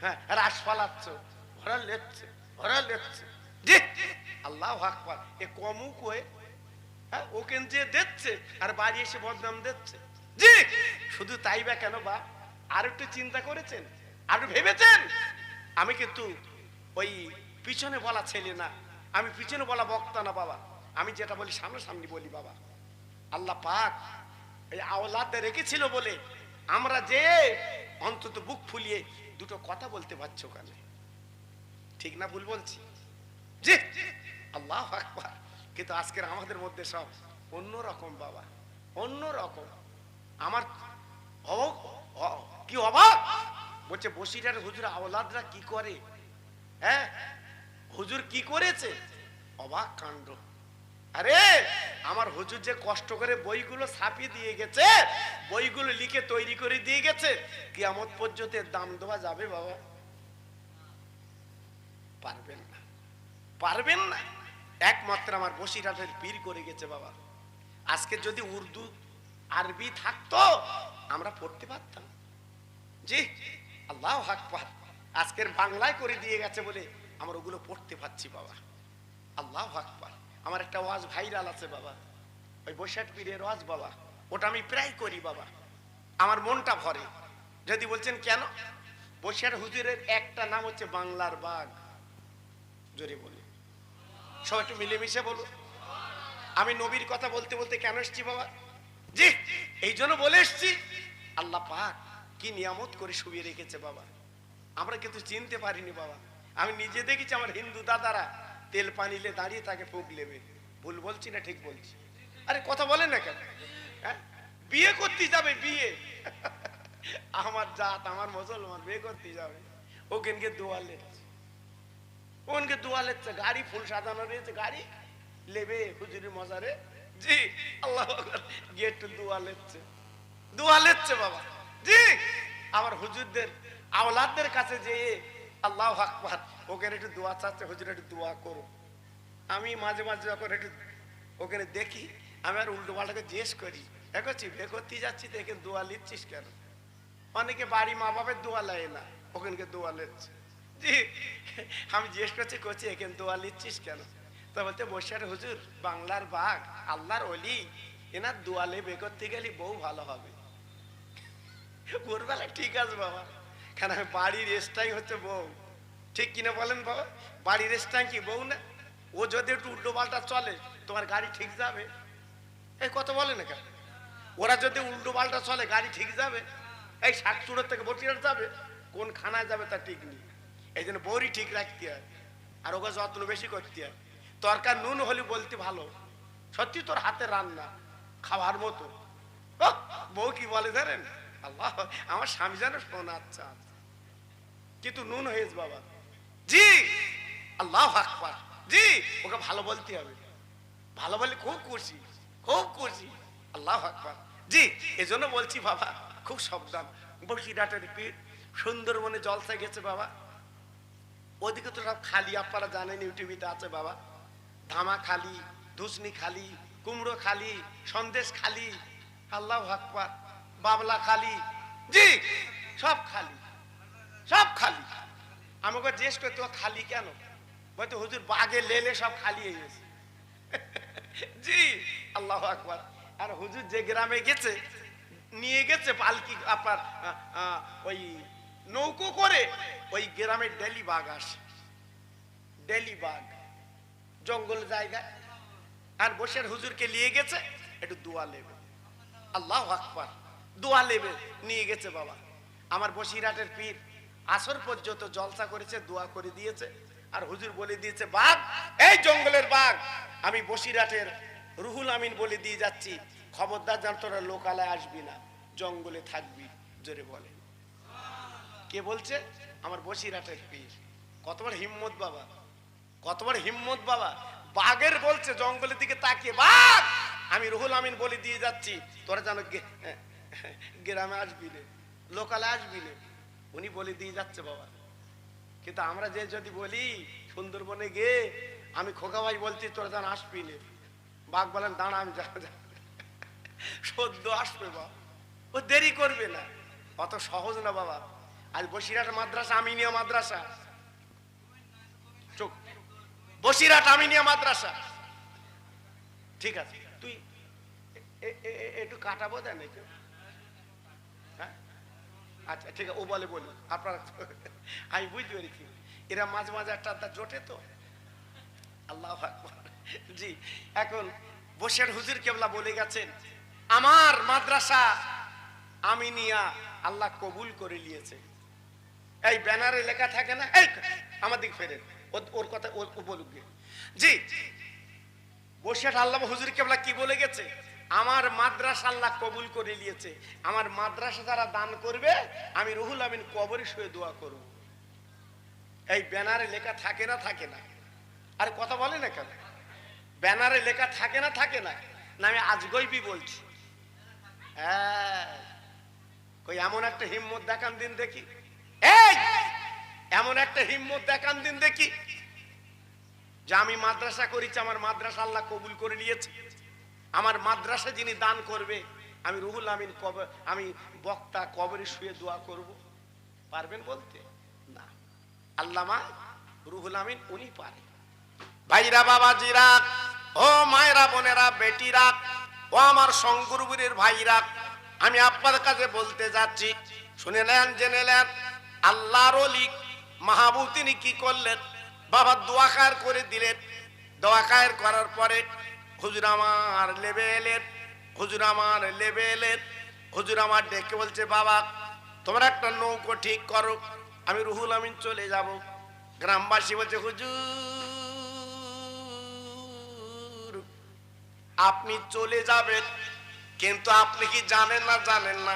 হ্যাঁ রাস ফালাচ্ছ, ওরা লেচ্ছে, ওরা লেচ্ছে। জি, আল্লাহু আকবার, এ কমু কয়ে, হ্যাঁ, ওকে যে দেখছে আর বাড়ি এসে বদনাম দিচ্ছে। জি, শুধু তাই বা কেন বা, আর একটু চিন্তা করেছেন, আর ভেবেছেন? আমি কিন্তু ওই পিছনে বলা ছেলে না, আমি পিছনে বলা বক্তা না বাবা। আমি যেটা বলি সামনাসামনি বলি বাবা। আল্লাহ পাক এই আওলাদে রেখেছিল বলে আমরা যে অন্তত বুক ফুলিয়ে দুটো কথা বলতে পারছি ওখানে। ঠিক না ভুল বলছি? জি, আল্লাহু আকবার। কিন্তু আজকের আমাদের মধ্যে সব অন্যরকম বাবা, অন্যরকম। আমার কি অবাক, বলছে বসিরহাটের হুজুর আওলাদরা কি করে। হ্যাঁ, হুজুর কি করেছে, অবাক কাণ্ড। আরে আমার হুজুর যে কষ্ট করে বইগুলো ছাপিয়ে দিয়ে গেছে, বইগুলো লিখে তৈরি করে দিয়ে গেছে, কিয়ামত পর্যন্ত দাম দেওয়া যাবে বাবা? পারবেন না, পারবেন না। একমাত্র আমার বসিরহাটের পীর করে গেছে বাবা। আজকে যদি উর্দু আরবি থাকতো আমরা পড়তে পারতাম। জি, আল্লাহু আকবার। আজকের বাংলায় করে দিয়ে গেছে বলে আমরা ওগুলো পড়তে পারছি বাবা। আল্লাহু আকবার। আমার একটা ওয়াজ ভাইরাল আছে বাবা, ওই বৈশাখ পীরের ওয়াজ বাবা, ওটা আমি প্রায় করি বাবা, আমার মনটা ভরে। যদি বলছেন কেন, বৈশাখ হুজুরের একটা নাম হচ্ছে বাংলার বাঘ। জোরে বলি, সবাই একটু মিলেমিশে বলুন। আমি নবীর কথা বলতে বলতে কেন এসছি বাবা? জি, এই জন্য বলে এসছি, আল্লাহ পাক কি নিয়ামত করে শুয়ে রেখেছে বাবা, আমরা কিন্তু চিনতে পারিনি বাবা। আমি নিজে দেখেছি আমার হিন্দু দাদারা তেল পানিলে দাঁড়িয়ে তাকে ফুক লেবে। ভুল বলছি না ঠিক বলছি? আরে কথা বলেন না কেন? হ্যাঁ, বিয়ে করতে যাবে, বিয়ে আমার জাত আমার মুসলমান, বিয়ে করতে যাবে, ওখানকে দোয়া লেচ্ছে, ওখানকে দোয়া লেচ্ছে, গাড়ি ফুল সাজানো রয়েছে, গাড়ি লেবে হুজুরের মজারে। জি, আল্লাহ গিয়ে একটু দোয়া লেচ্ছে, দোয়া লেচ্ছে বাবা। জি, আমার হুজুরদের আওলাদদের কাছে যেয়ে আল্লাহু আকবার ওখানে একটু দোয়া চাচ্ছে, হুজুর একটু দোয়া করো। আমি মাঝে মাঝে যখন একটু ওখানে দেখি, আমি আর উল্টো পাল্টাকে জিজ্ঞেস করি, দেখছি বিয়ে করতে যাচ্ছি তো এখানে দোয়া লিখছিস কেন? অনেকে বাড়ি মা বাপের দোয়া লেয় না, ওখানকে দোয়া লিখছে। জি, আমি জিজ্ঞেস করছি এখানে দোয়া লিখছিস কেন? তো বলতে বসে হুজুর বাংলার বাঘ, আল্লাহর অলি, এনার দোয়ালে বিয়ে করতে গেলে বউ ভালো হবে। ভোরবেলা ঠিক আছে বাবা, কেন বাড়ির স্টাইল হচ্ছে বউ। ঠিক কিনা বলেন বাবা? বাড়ির স্টাইল কি বউ না? ও যদি একটু উল্টো পাল্টা চলে তোমার গাড়ি ঠিক যাবে? এই কথা বলে না কেন? ওরা যদি উল্টো পাল্টা চলে গাড়ি ঠিক যাবে? এই ষাটচুড়োর থেকে বসিরহাট যাবে, কোন খানায় যাবে তার ঠিক নেই। এই জন্য বউরই ঠিক রাখতে হয়, আর ওকে যত্ন বেশি করতে হয়। তরকার নুন হলে বলতে ভালো, সত্যি তোর হাতে রান্না খাওয়ার মতো। বউ কি বলে জানেন? আল্লাহ, আমার স্বামী যেন শোনাচ্ছে, কিন্তু নুন হয়েছে বাবা। জি, আল্লাহু আকবার। জি, ওকে ভালো বলতে হবে, ভালো বলে খুব খুশি, খুব খুশি। আল্লাহু আকবার। জি, এজন্য বলছি বাবা খুব সাবধান। বসিরহাটের পীর সুন্দরবনে জলসায় গেছে বাবা, ওদিকে তো সব খালি, আপনারা জানেন ইউটিউবে আছে বাবা, ধামা খালি, ধুসনি খালি, কুমড়ো খালি, সন্দেশ খালি, আল্লাহু আকবার, বাবলা খালি। জি, সব খালি, সব খালি। আমাকে জিজ্ঞেস করতে খালি কেন? বলতো হুজুর বাগে লেলে সব খালি হয়ে গেছে। জি, আল্লাহু আকবার। আর হুজুর যে গ্রামে গেছে, নিয়ে গেছে পালকি আপনার ওই নৌকো করে, ওই গ্রামে ডেলি বাঘ আসে, ডেলি বাঘ জঙ্গল জায়গায়। আর বসের হুজুরকে নিয়ে গেছে একটু দোয়া লেবে, আল্লাহু আকবার, দোয়া লেবে নিয়ে গেছে বাবা। আমার বসিরহাটের পীর আসর পর্যন্ত জলসা করেছে, দোয়া করে দিয়েছে। আর হুজুর বলে দিয়েছে, বাঘ, এই জঙ্গলের বাঘ, আমি বসিরহাটের রুহুল আমিন বলে দিয়ে যাচ্ছি, খবরদার যেন তোরা লোকালয়ে আসবি না, জঙ্গলে থাকবি। জোরে বলে কে বলছে? আমার বসিরহাটের পীর। কতবার হিম্মত বাবা, কতবার হিম্মত বাবা। বাঘের বলছে জঙ্গলের দিকে তাকিয়ে, বাঘ, আমি রুহুল আমিন বলে দিয়ে যাচ্ছি, তোরা যেন গ্রামে আসবি না, লোকালে আসবি না। উনি বলে দিয়ে যাচ্ছে বাবা। কিন্তু আমরা যে যদি বলি সুন্দরবনে গিয়ে, আমি খোকা ভাই বলছি তোরা যেন আসবি না, বাঘ বলেন দাঁড়া আমি সদ্য আসবে বাবা, ও দেরি করবে না। অত সহজ না বাবা। আজ বসিরহাট মাদ্রাসা, আমিনিয়া মাদ্রাসা, চুপ, বসিরহাট আমিনিয়া মাদ্রাসা, ঠিক আছে, তুই একটু কাটাবো দেন, আচ্ছা ঠিক আছে, ও বলে বলি আপনার আমি বুঝতে পেরেছি, এরা মাঝে মাঝে একটা আড্ডা জোটে তো। আল্লাহু আকবার। জি, এখন বসিরহাট হুজুর কেবলা বলে গেছেন, আমার মাদ্রাসা আমিনিয়া আল্লাহ কবুল করে নিয়েছে। এই ব্যানারে লেখা থাকে না, এই আমার দিক ফেরেন, ওর কথা ও বলুক। জি, বসিরহাট আল্লামা হুজুর কেবলা কি বলে গেছে, আমার মাদ্রাসা আল্লাহ কবুল করে নিয়েছে, আমার মাদ্রাসা যারা দান করবে আমি রুহুল আমিন কবরে শুয়ে দোয়া করব। এই ব্যানারে লেখা থাকে না থাকে না? আরে কথা বলে না কেন? ব্যানারে লেখা থাকে না থাকে না? না আমি আজগইবি বলছি। হ্যাঁ, কই এমন একটা হিম্মত দেখান দিন দেখি, এই এমন একটা হিম্মত দেখান দিন দেখি যে আমি মাদ্রাসা করেছি, আমার মাদ্রাসা আল্লাহ কবুল করে নিয়েছে, আমার মাদ্রাসা যিনি দান করবে আমি রুহুল আমিন আমি বক্তা কবরে শুয়ে দোয়া করব। পারবেন বলতে? না, আল্লামা রুহুল আমিন উনি পারে। ভাইরা বাবাজিরা, ও মায়েরা বোনেরা বেটিরা, ও আমার শঙ্করপুরের ভাইরা, আমি আপনাদের কাছে বলতে যাচ্ছি, শুনে নেন জেনে নেন। আল্লাহর ওলি মাহবুব তিনি কি করলেন, বাবা দোয়া খায়ের করে দিলেন। দোয়া খায়ের করার পরে হুজুর আমার লেবে এলেন, হুজুর আমার লেবে এলেন। হুজুর আমার ডেকে বলছে, বাবা তোমরা একটা নৌকো ঠিক করো, আমি রুহুল আমিন চলে যাব। গ্রামবাসী বলছে, হুজুর আপনি চলে যাবেন, কিন্তু আপনি কি জানেন না জানেন না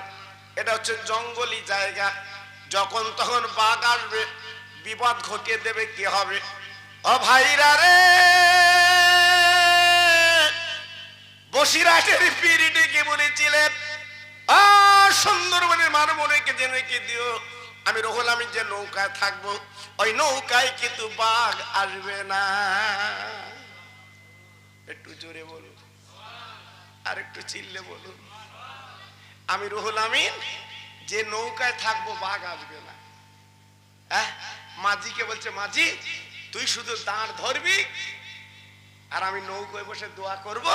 এটা হচ্ছে জঙ্গলি জায়গা, যখন তখন বাঘ আসবে, বিপদ ঘটিয়ে দেবে, কি হবে? ও ভাইরা রে, বসিরহাটের পীর ডেকে বলেছিলেন, সুন্দরবনের মানবকে জেনে কি দিও, আমি রুহুল আমিন যে নৌকায় থাকবো, ওই নৌকায় কিন্তু বাঘ আসবে না। একটু জোরে বলুন, আর একটু চিল্লে বলুন। আমি রুহুল আমিন যে নৌকায় থাকবো বাঘ আসবে না। মাঝিকে বলছে, মাঝি তুই শুধু দাঁড় ধরবি আর আমি নৌকায় বসে দোয়া করব,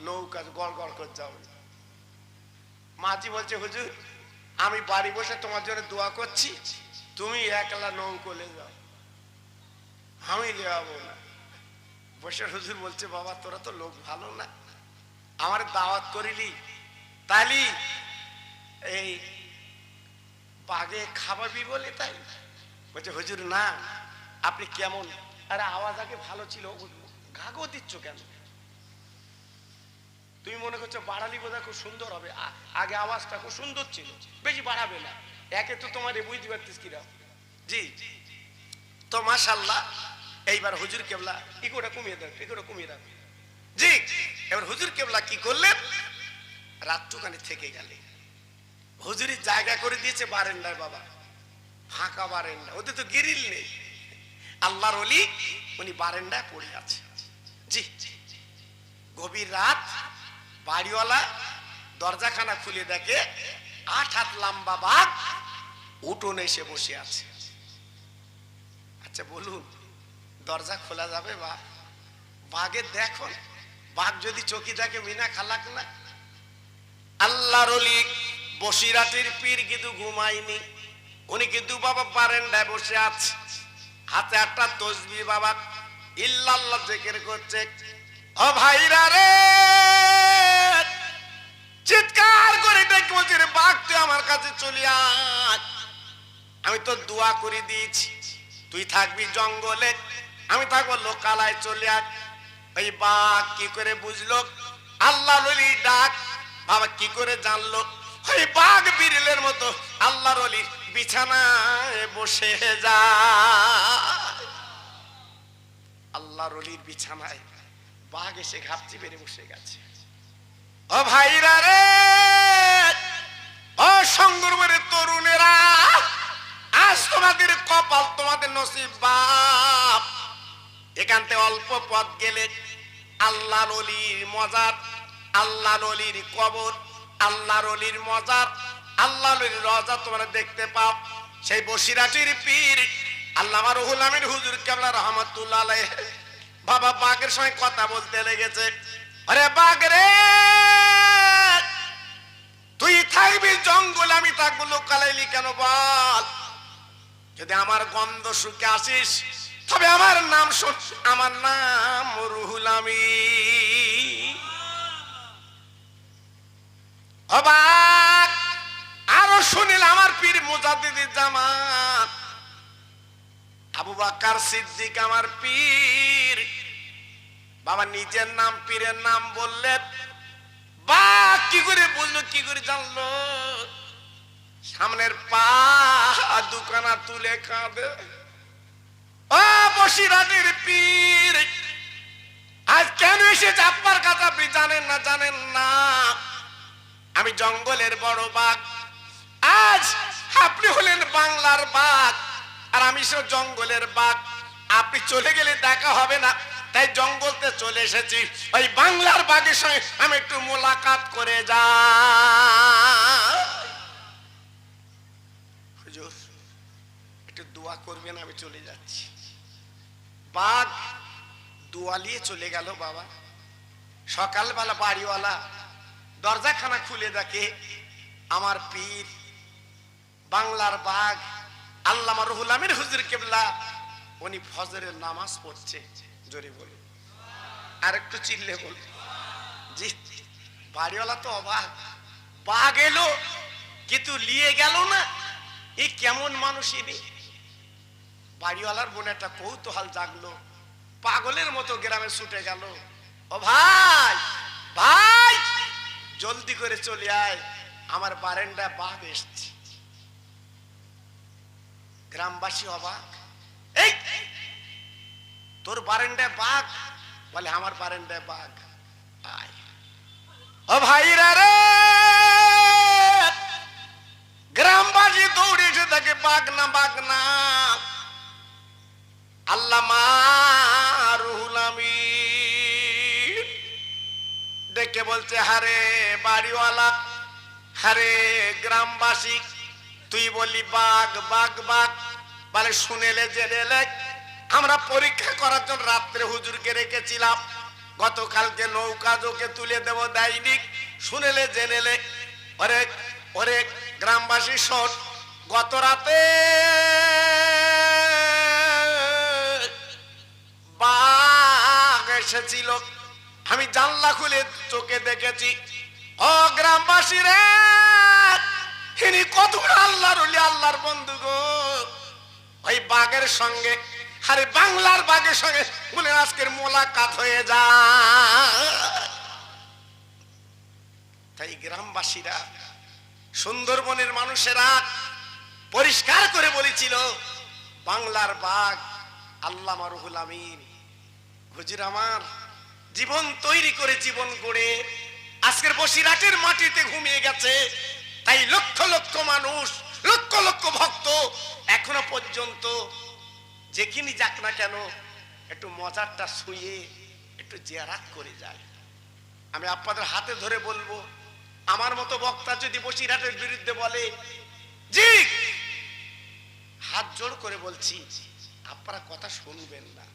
নৌকা গড় গড় করে যাবে। মাঝি বলছে, হুজুর আমি বাড়ি বসে তোমার জন্য দোয়া করছি, তুমি একলা নৌকোলে যাও, আমি লেয়াবো না। বসে হুজুর বলছে, বাবা তোরা তো লোক ভালো না, আমার দাওয়াত করিলি, তাইলি এই বাঘে খাবাবি বলে তাই? বলছে, হুজুর না, আপনি কেমন, আরে আওয়াজ আগে ভালো ছিল, ঘাগো দিচ্ছ কেন? তুমি মনে করছো বাড়ালি বোধহয় খুব সুন্দর হবে, আগে আওয়াজটা খুব সুন্দর ছিল, বেশি বাড়াবে না, একে তো তোমার বুঝতে পারতিস কিরা। জি, তো মাশাআল্লাহ এইবার হুজুর কেবলা ইকোটা কমিয়ে দেন, ইকোটা কমিয়ে দেন। জি, এবার হুজুর কেবলা কি করলেন, রাতটুখানি থেকে গেলেন। হুজুরের জায়গা করে দিয়েছে বারান্দায়, বাবা ফাঁকা বারান্দা, ওদের তো গ্রিল নেই। আল্লাহর ওলি উনি বারান্দায় পড়ে আছে। জি, গভীর রাত, বাড়িওয়ালা দরজাখানা খুলে দেখে 8 হাত লম্বা বাঘ উঠোনে এসে বসে আছে। আচ্ছা বলুন, দরজা খোলা যাবে? বা বাঘের দেখো, বাঘ যদি চোখে দেখে মিনা খালাক না। আল্লাহর ওলি বসিরহাটের পীর কিন্তু ঘুমায়নি, উনি কিন্তু বাবা বারান্দায় বসে আছে, হাতে একটা তসবিহ বাবা ইল্লাল্লাহ জিকির করছে। ও ভাইরা রে, চিৎকার করে ডেকে বলছে, রে বাঘ তুই আমার কাছে চলে আয়, আমি তো দোয়া করে দিয়েছি, তুই থাকবি জঙ্গলে, আমি থাকবো লোকালয়, চলে আয়। ওই বাঘ কি করে বুঝলো আল্লাহর ওলির ডাক? বাবা কি করে জানলো? ওই বাঘ বিড়ালের মতো আল্লাহর ওলির বিছানায় বসে যায়। আল্লাহর ওলির বিছানায় বাঘ এসে ঘাপটি বেড়ে বসে গেছে। ও ভাইরা রে, ও শঙ্করপুরের তরুণেরা, আজ তোমাদের কপাল, তোমাদের নসিব বাপ, এখান থেকে অল্প পথ গেলে আল্লাহর ওলির মজার, আল্লাহর ওলির কবর, আল্লাহর ওলির মজার, আল্লাহর ওলির রওজা তোমরা দেখতে পাও। সেই বসিরহাটের পীর আল্লামা রুহুল আমিন হুজুর কেবলা রহমাতুল্লাহ আলাইহি বাবা বাঘের সঙ্গে কথা বলতে লেগেছে। আরে বাঘ রে, তুই থাকবি জঙ্গলে আমি থাকবো, লোকালাইলি কেন বল? যদি আমার গন্ধ শুকে আসিস তবে আমার নাম রুহুল আমিন। অবাক আরো শুনিল আমার পীর মুজাদ্দিদ জামান আবু বকর সিদ্দিক আমার পীর। বাবা নিজের নাম পীরের নাম বললেন। বা কি করে বুঝলো, কি করে জানলো? সামনের পা দুখানা তুলে কাঁদে। ও বসিরাটের পীর, আজ কেন এসেছে আপনার কাছে আপনি জানেন না? জানেন না আমি জঙ্গলের বড় বাঘ, আজ আপনি হলেন বাংলার বাঘ আর আমি সে জঙ্গলের বাঘ। আপনি চলে গেলে দেখা হবে না, তাই জঙ্গলতে চলে এসেছি। ওই বাংলার বাঘের সঙ্গে আমি একটু মোলাকাত করে যাই। হুজুর একটু দোয়া করবেন, আমি চলে যাচ্ছি। বাঘ দোয়া নিয়ে চলে গেল। বাবা সকালবেলা বাড়িওয়ালা দরজাখানা খুলে দেখে আমার পীর বাংলার বাঘ আল্লামা রুহুল আমিন হুজুর কেবলা উনি ফজরের নামাজ পড়ছে। জোরে বলি, আর একটু চিল্লে বলি। জি, বাড়িওয়ালা তো অবাক। বাঘ এলো কিন্তু নিয়ে গেল না, এই কেমন মানুষ ইনি? বাড়িওয়ালার মনে একটা কৌতূহল জাগলো, পাগলের মতো গ্রামে ছুটে গেল। ও ভাই, ভাই জলদি করে চলে আয়, আমার বারান্দায় বাঘ এসছে। গ্রামবাসী অবাক, এই তোর বারান্দায় বাঘ? বলে আমার বারান্দায় বাঘ। আয়। ও ভাইরা রে, গ্রামবাসী দৌড়ে এসে দেখে বাঘ না, বাঘ না, আল্লামা রুহুল আমিন। ডেকে বলছে, হারে বাড়িওয়ালা, হারে গ্রামবাসী, তুই বলি বাঘ বাঘ বাঘ, বলে শুনেলে জেনেলে আমরা পরীক্ষা করার জন্য রাত্রে হুজুরকে রেখেছিলাম, গতকালকে নৌকা যোগে তুলে দেব দেয়নি, শুনেলে জেনেলে। ওরে ওরে গ্রামবাসী শোন, গত রাতে বাঘ এসেছিল, আমি জানলা খুলে চোখে দেখেছি। ও গ্রামবাসী রে, ইনি কত আল্লাহর ওলি, আল্লাহর বন্ধু গো। ওই বাঘের সঙ্গে, আরে বাংলার বাঘের সঙ্গে বলে আজকের মোলাকাত হয়ে যায়। তাই গ্রামবাসীরা, সুন্দরবনের মানুষেরা পরিষ্কার করে বলেছিল, বাংলার বাঘ আল্লামা রুহুল আমিন হুজুর আমার জীবন তৈরি করে, জীবন গড়ে আজকের বসিরহাটের মাটিতে ঘুমিয়ে গেছে। তাই লক্ষ লক্ষ মানুষ, লক্ষ লক্ষ ভক্ত এখনো পর্যন্ত যেখানে যাক না কেন একটু মজারটা শুয়ে একটু জিয়ারাত করে যায়। আমি আপনাদের হাতে ধরে বলবো, আমার মতো বক্তা যদি বসিরহাটের বিরুদ্ধে বলে, জি হাত জোড় করে বলছি, আপনারা কথা শুনবেন না,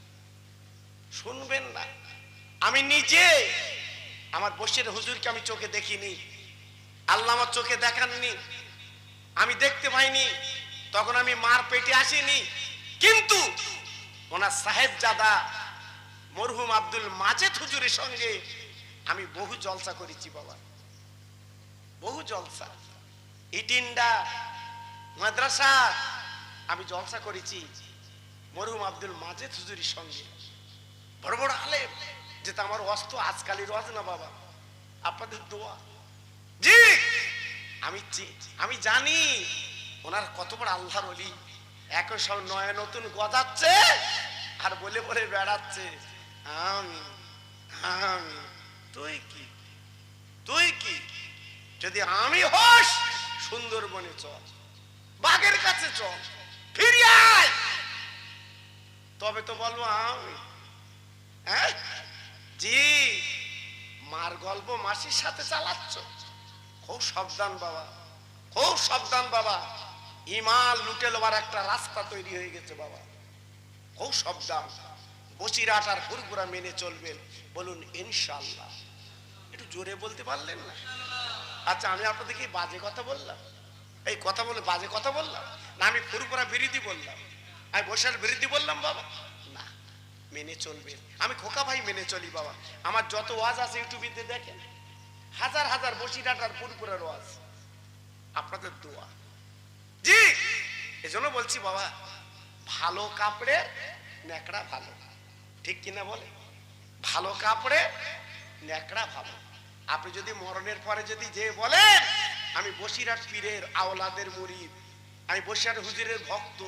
শুনবেন না। আমি নিজে আমার বসির হুজুরকে আমি চোখে দেখিনি, আল্লাহ আমার চোখে দেখাননি, আমি দেখতে পাইনি, তখন আমি মার পেটে আসিনি। কিন্তু ওনার সাহেবজাদা মরহুম আব্দুল মাজেদ হুজুরের সঙ্গে আমি বহু জলসা করেছি বাবা, বহু জলসা। ইটিন্ডা মাদ্রাসা আমি জলসা করেছি মরহুম আব্দুল মাজেদ হুজুরের সঙ্গে। বড় বড় আলেম, যেটা আমার অস্ত্র আজকালের ওয়াজ না বাবা, আপনাদের দোয়া। জি আমি জানি ওনার কত বড় আল্লাহর ওলি। একই সব নয় নতুন গজাচ্ছে আর বলে বলে বেড়াচ্ছে আমি আমি। তুই কি, তুই কি? যদি আমি হস, সুন্দরবনে চল, বাঘের কাছে চল, ফিরে আয়, তবে তো বলবো আমি। হ্যাঁ জি, মার গল্প মাসির সাথে চালাচ্ছ, খুব সাবধান বাবা, খুব সাবধান বাবা। ইমান লুটে লবার একটা রাস্তা তৈরি হয়ে গেছে বাবা, খুব সাবধান। বসিরহাট আর ফুরফুরা মেনে চলবেন, বলুন ইনশাআল্লাহ। একটু জোরে বলতে পারলেন না? আচ্ছা আমি আপনাদের কি বাজে কথা বললাম? এই কথা বলে বাজে কথা বললাম না? আমি ফুরফুরা বিরোধী বললাম? আমি বসার বিরোধী বললাম বাবা? না, মেনে চলবে। আমি খোকা ভাই মেনে চলি বাবা। আমার যত ওয়াজ আছে ইউটিউবে দেখেন, হাজার হাজার বসিরহাটার ফুরফুরার ওয়াজ, আপনাদের দোয়া। জি, এজন্য বলছি বাবা, ভালো কাপড়ে ন্যাকড়া ভালো, ঠিক কিনা বলে? ভালো কাপড়ে ন্যাকড়া ভালো। আপনি যদি মরণের পরে যদি যে বলেন আমি বসিরহাট পীরের আওলাদের মুরিদ, আমি বসিরহাট হুজুরের ভক্ত,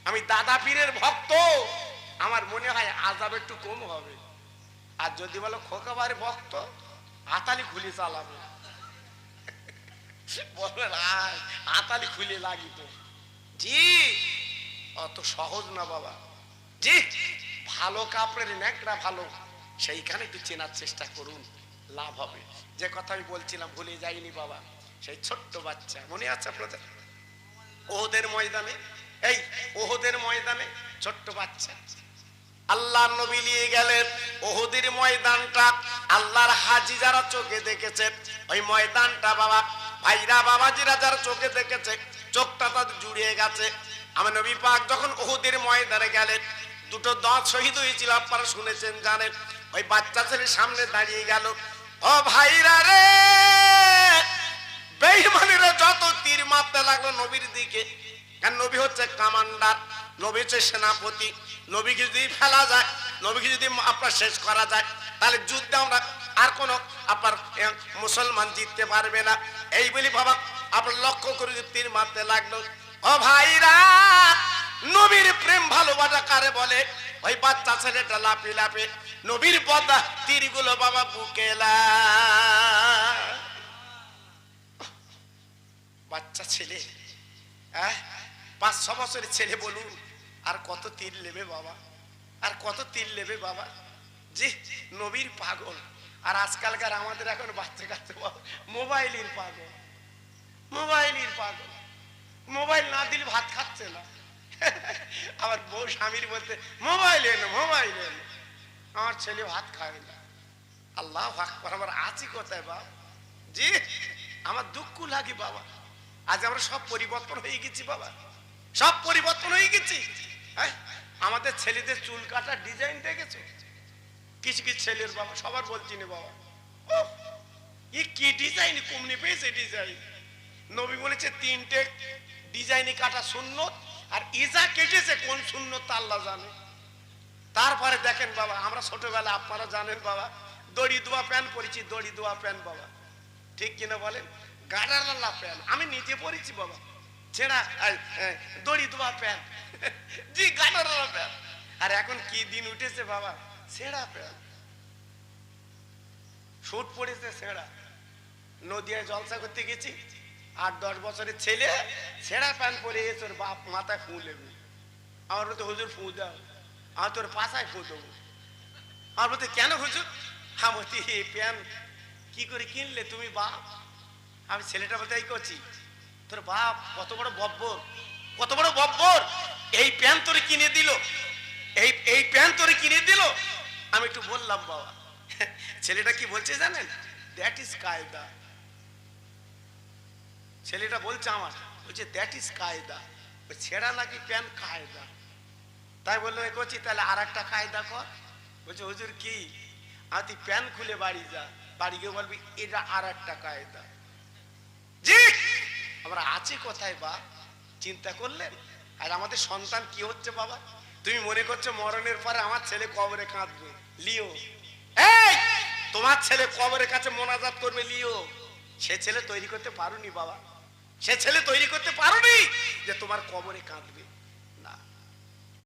আমি দাদা পীরের ভক্ত, আমার মনে হয় আযাব একটু কম হবে। আর যদি বলো খোকাবার ভক্ত, হাতালি খুলে চালাবে, বলবেন হাতালি খুলে লাগিত। জি, অত সহজ না বাবা। জি, ভালো কাপড়ের ন্যাকড়া ভালো, সেইখানে একটু চেনার চেষ্টা করুন, লাভ হবে। যে কথা আমি বলছিলাম ভুলে যাইনি বাবা, সেই ছোট্ট বাচ্চা মনে আছে আপনাদের? ওহদের ময়দানে, এই ওহদের ময়দানে ছোট্ট বাচ্চা আল্লাহর নবী নিয়ে গেলেন ওহদের ময়দানটা। আল্লাহর হাজি যারা চোখে দেখেছেন ওই ময়দানটা বাবা, ভাইরা বাবাজিরা যারা চোখে দেখেছে, চোখটা তাদের জুড়িয়ে গেছে। আমার নবী পাক যখন ওহদের ময়দানে গেলেন, দুটো দাঁত শহীদ হয়েছিল, আপনারা শুনেছেন জানেন। ওই বাচ্চা ছেলের সামনে দাঁড়িয়ে গেল, ও ভাইরা রে, বেঈমানেরা যত তীর মারতে লাগলো নবীর দিকে, কারণ নবী হচ্ছে কমান্ডার, নবী হচ্ছে সেনাপতি। নবীকে যদি ফেলা যায়, নবীকে যদি আপনার শেষ করা যায়, তাহলে যুদ্ধে আমরা আর কোনো আপনার মুসলমান জিততে পারবে না। এই বলি বাবা আপনার লক্ষ্য করে তীর মারতে লাগলো। ও ভাইরা, নবীর প্রেম ভালোবাসা কারে বলে? ওই বাচ্চা ছেলেটা লাফে লাফে নবীর পদা তীরগুলো বাবা বুকে বাচ্চা ছেলে, 5-6 বছরের ছেলে, বলুন আর কত তীর নেবে বাবা, আর কত তীর নেবে বাবা। জি, নবীর পাগল। আর আজকালকার আমাদের এখন বাচ্চা কাচ্চা মোবাইলের পাগল, মোবাইলের পাগল। মোবাইল না দিলে ভাত খাচ্ছে না। আবার বউ স্বামীর বলতে মোবাইল এনো, মোবাইল এনো। আমার ছেলে ভাত খায় না। আল্লাহু আকবার, আমার আছি কোথায় বাবা? জি, আমার দুঃখ লাগে বাবা। আজ আমরা সব পরিবর্তন হয়ে গেছি বাবা, সব পরিবর্তন হয়ে গেছি। আমাদের ছেলেদের চুল কাটার ডিজাইন দেখেছো? কিছু কিছু ছেলের বাবা, সবার বলছি না বাবা, ও কি ডিজাইন, কমনি পেয়েছে ডিজাইন। নবী বলেছে 3টে ডিজাইনে কাটা সুন্নত, আর ইজা কেটেছে কোন সুন্নত তা আল্লাহ জানে। তারপরে দেখেন বাবা, আমরা ছোটবেলা আপনারা জানেন বাবা, দড়ি দোয়া প্যান্ট পরেছি, দড়ি দোয়া প্যান্ট বাবা, ঠিক কিনা বলেন? গাডারালা প্যান্ট আমি নিজে পরেছি বাবা, ছেঁড়া দড়ি দোয়া প্যান্ট। জি, গাডারালা প্যান্ট। আর এখন কি দিন উঠেছে বাবা, ছেঁড়া প্যান্ট, শুট পড়েছে ছেঁড়া। নদিয়ায় জলসা করতে গেছি, 8-10 বছরের ছেলে ছেঁড়া প্যান্ট পরে এসে ওর বাপ মাথায় ফু লেবে। আমার বলতে হুজুর ফু দাও, আমি তোর পাশায় ফু দেবো। আমার বলতে কেন হুজুর? আমি বলছি এই প্যান্ট কি করে কিনলে তুমি বাপ? আমি ছেলেটা বলতে এই করছি, তোর বাপ কত বড় বব্বর, কত বড় বব্বর, এই প্যান্ট তোরে কিনে দিল, এই প্যান্ট তোরে কিনে দিল। আমি একটু বললাম বাবা। ছেলেটা কি বলছে জানেন? দ্যাট ইজ কায়দা। ছেলেটা বলছে আমার, বলছে দ্যাট ইজ কায়দা, ওই ছেঁড়া নাকি প্যান্ট কায়দা। তাই বললো এ করছি, তাহলে আর একটা কায়দা কর। বলছে হুজুর কি? আর তুই প্যান্ট খুলে বাড়ি যা, বাড়ি গিয়ে বলবি এটা আর একটা কায়দা। জি, আমরা আছি কোথায় বা চিন্তা করলেন? আর আমাদের সন্তান কি হচ্ছে বাবা? তুমি মনে করছো মরণের পরে আমার ছেলে কবরে কাঁদবে, লিও। এই তোমার ছেলে কবরের কাছে মোনাজাত করবে, লিও। সে ছেলে তৈরি করতে পারোনি বাবা, সে ছেলে তৈরি করতে পারোনি যে তোমার কবরে কাঁদবে না।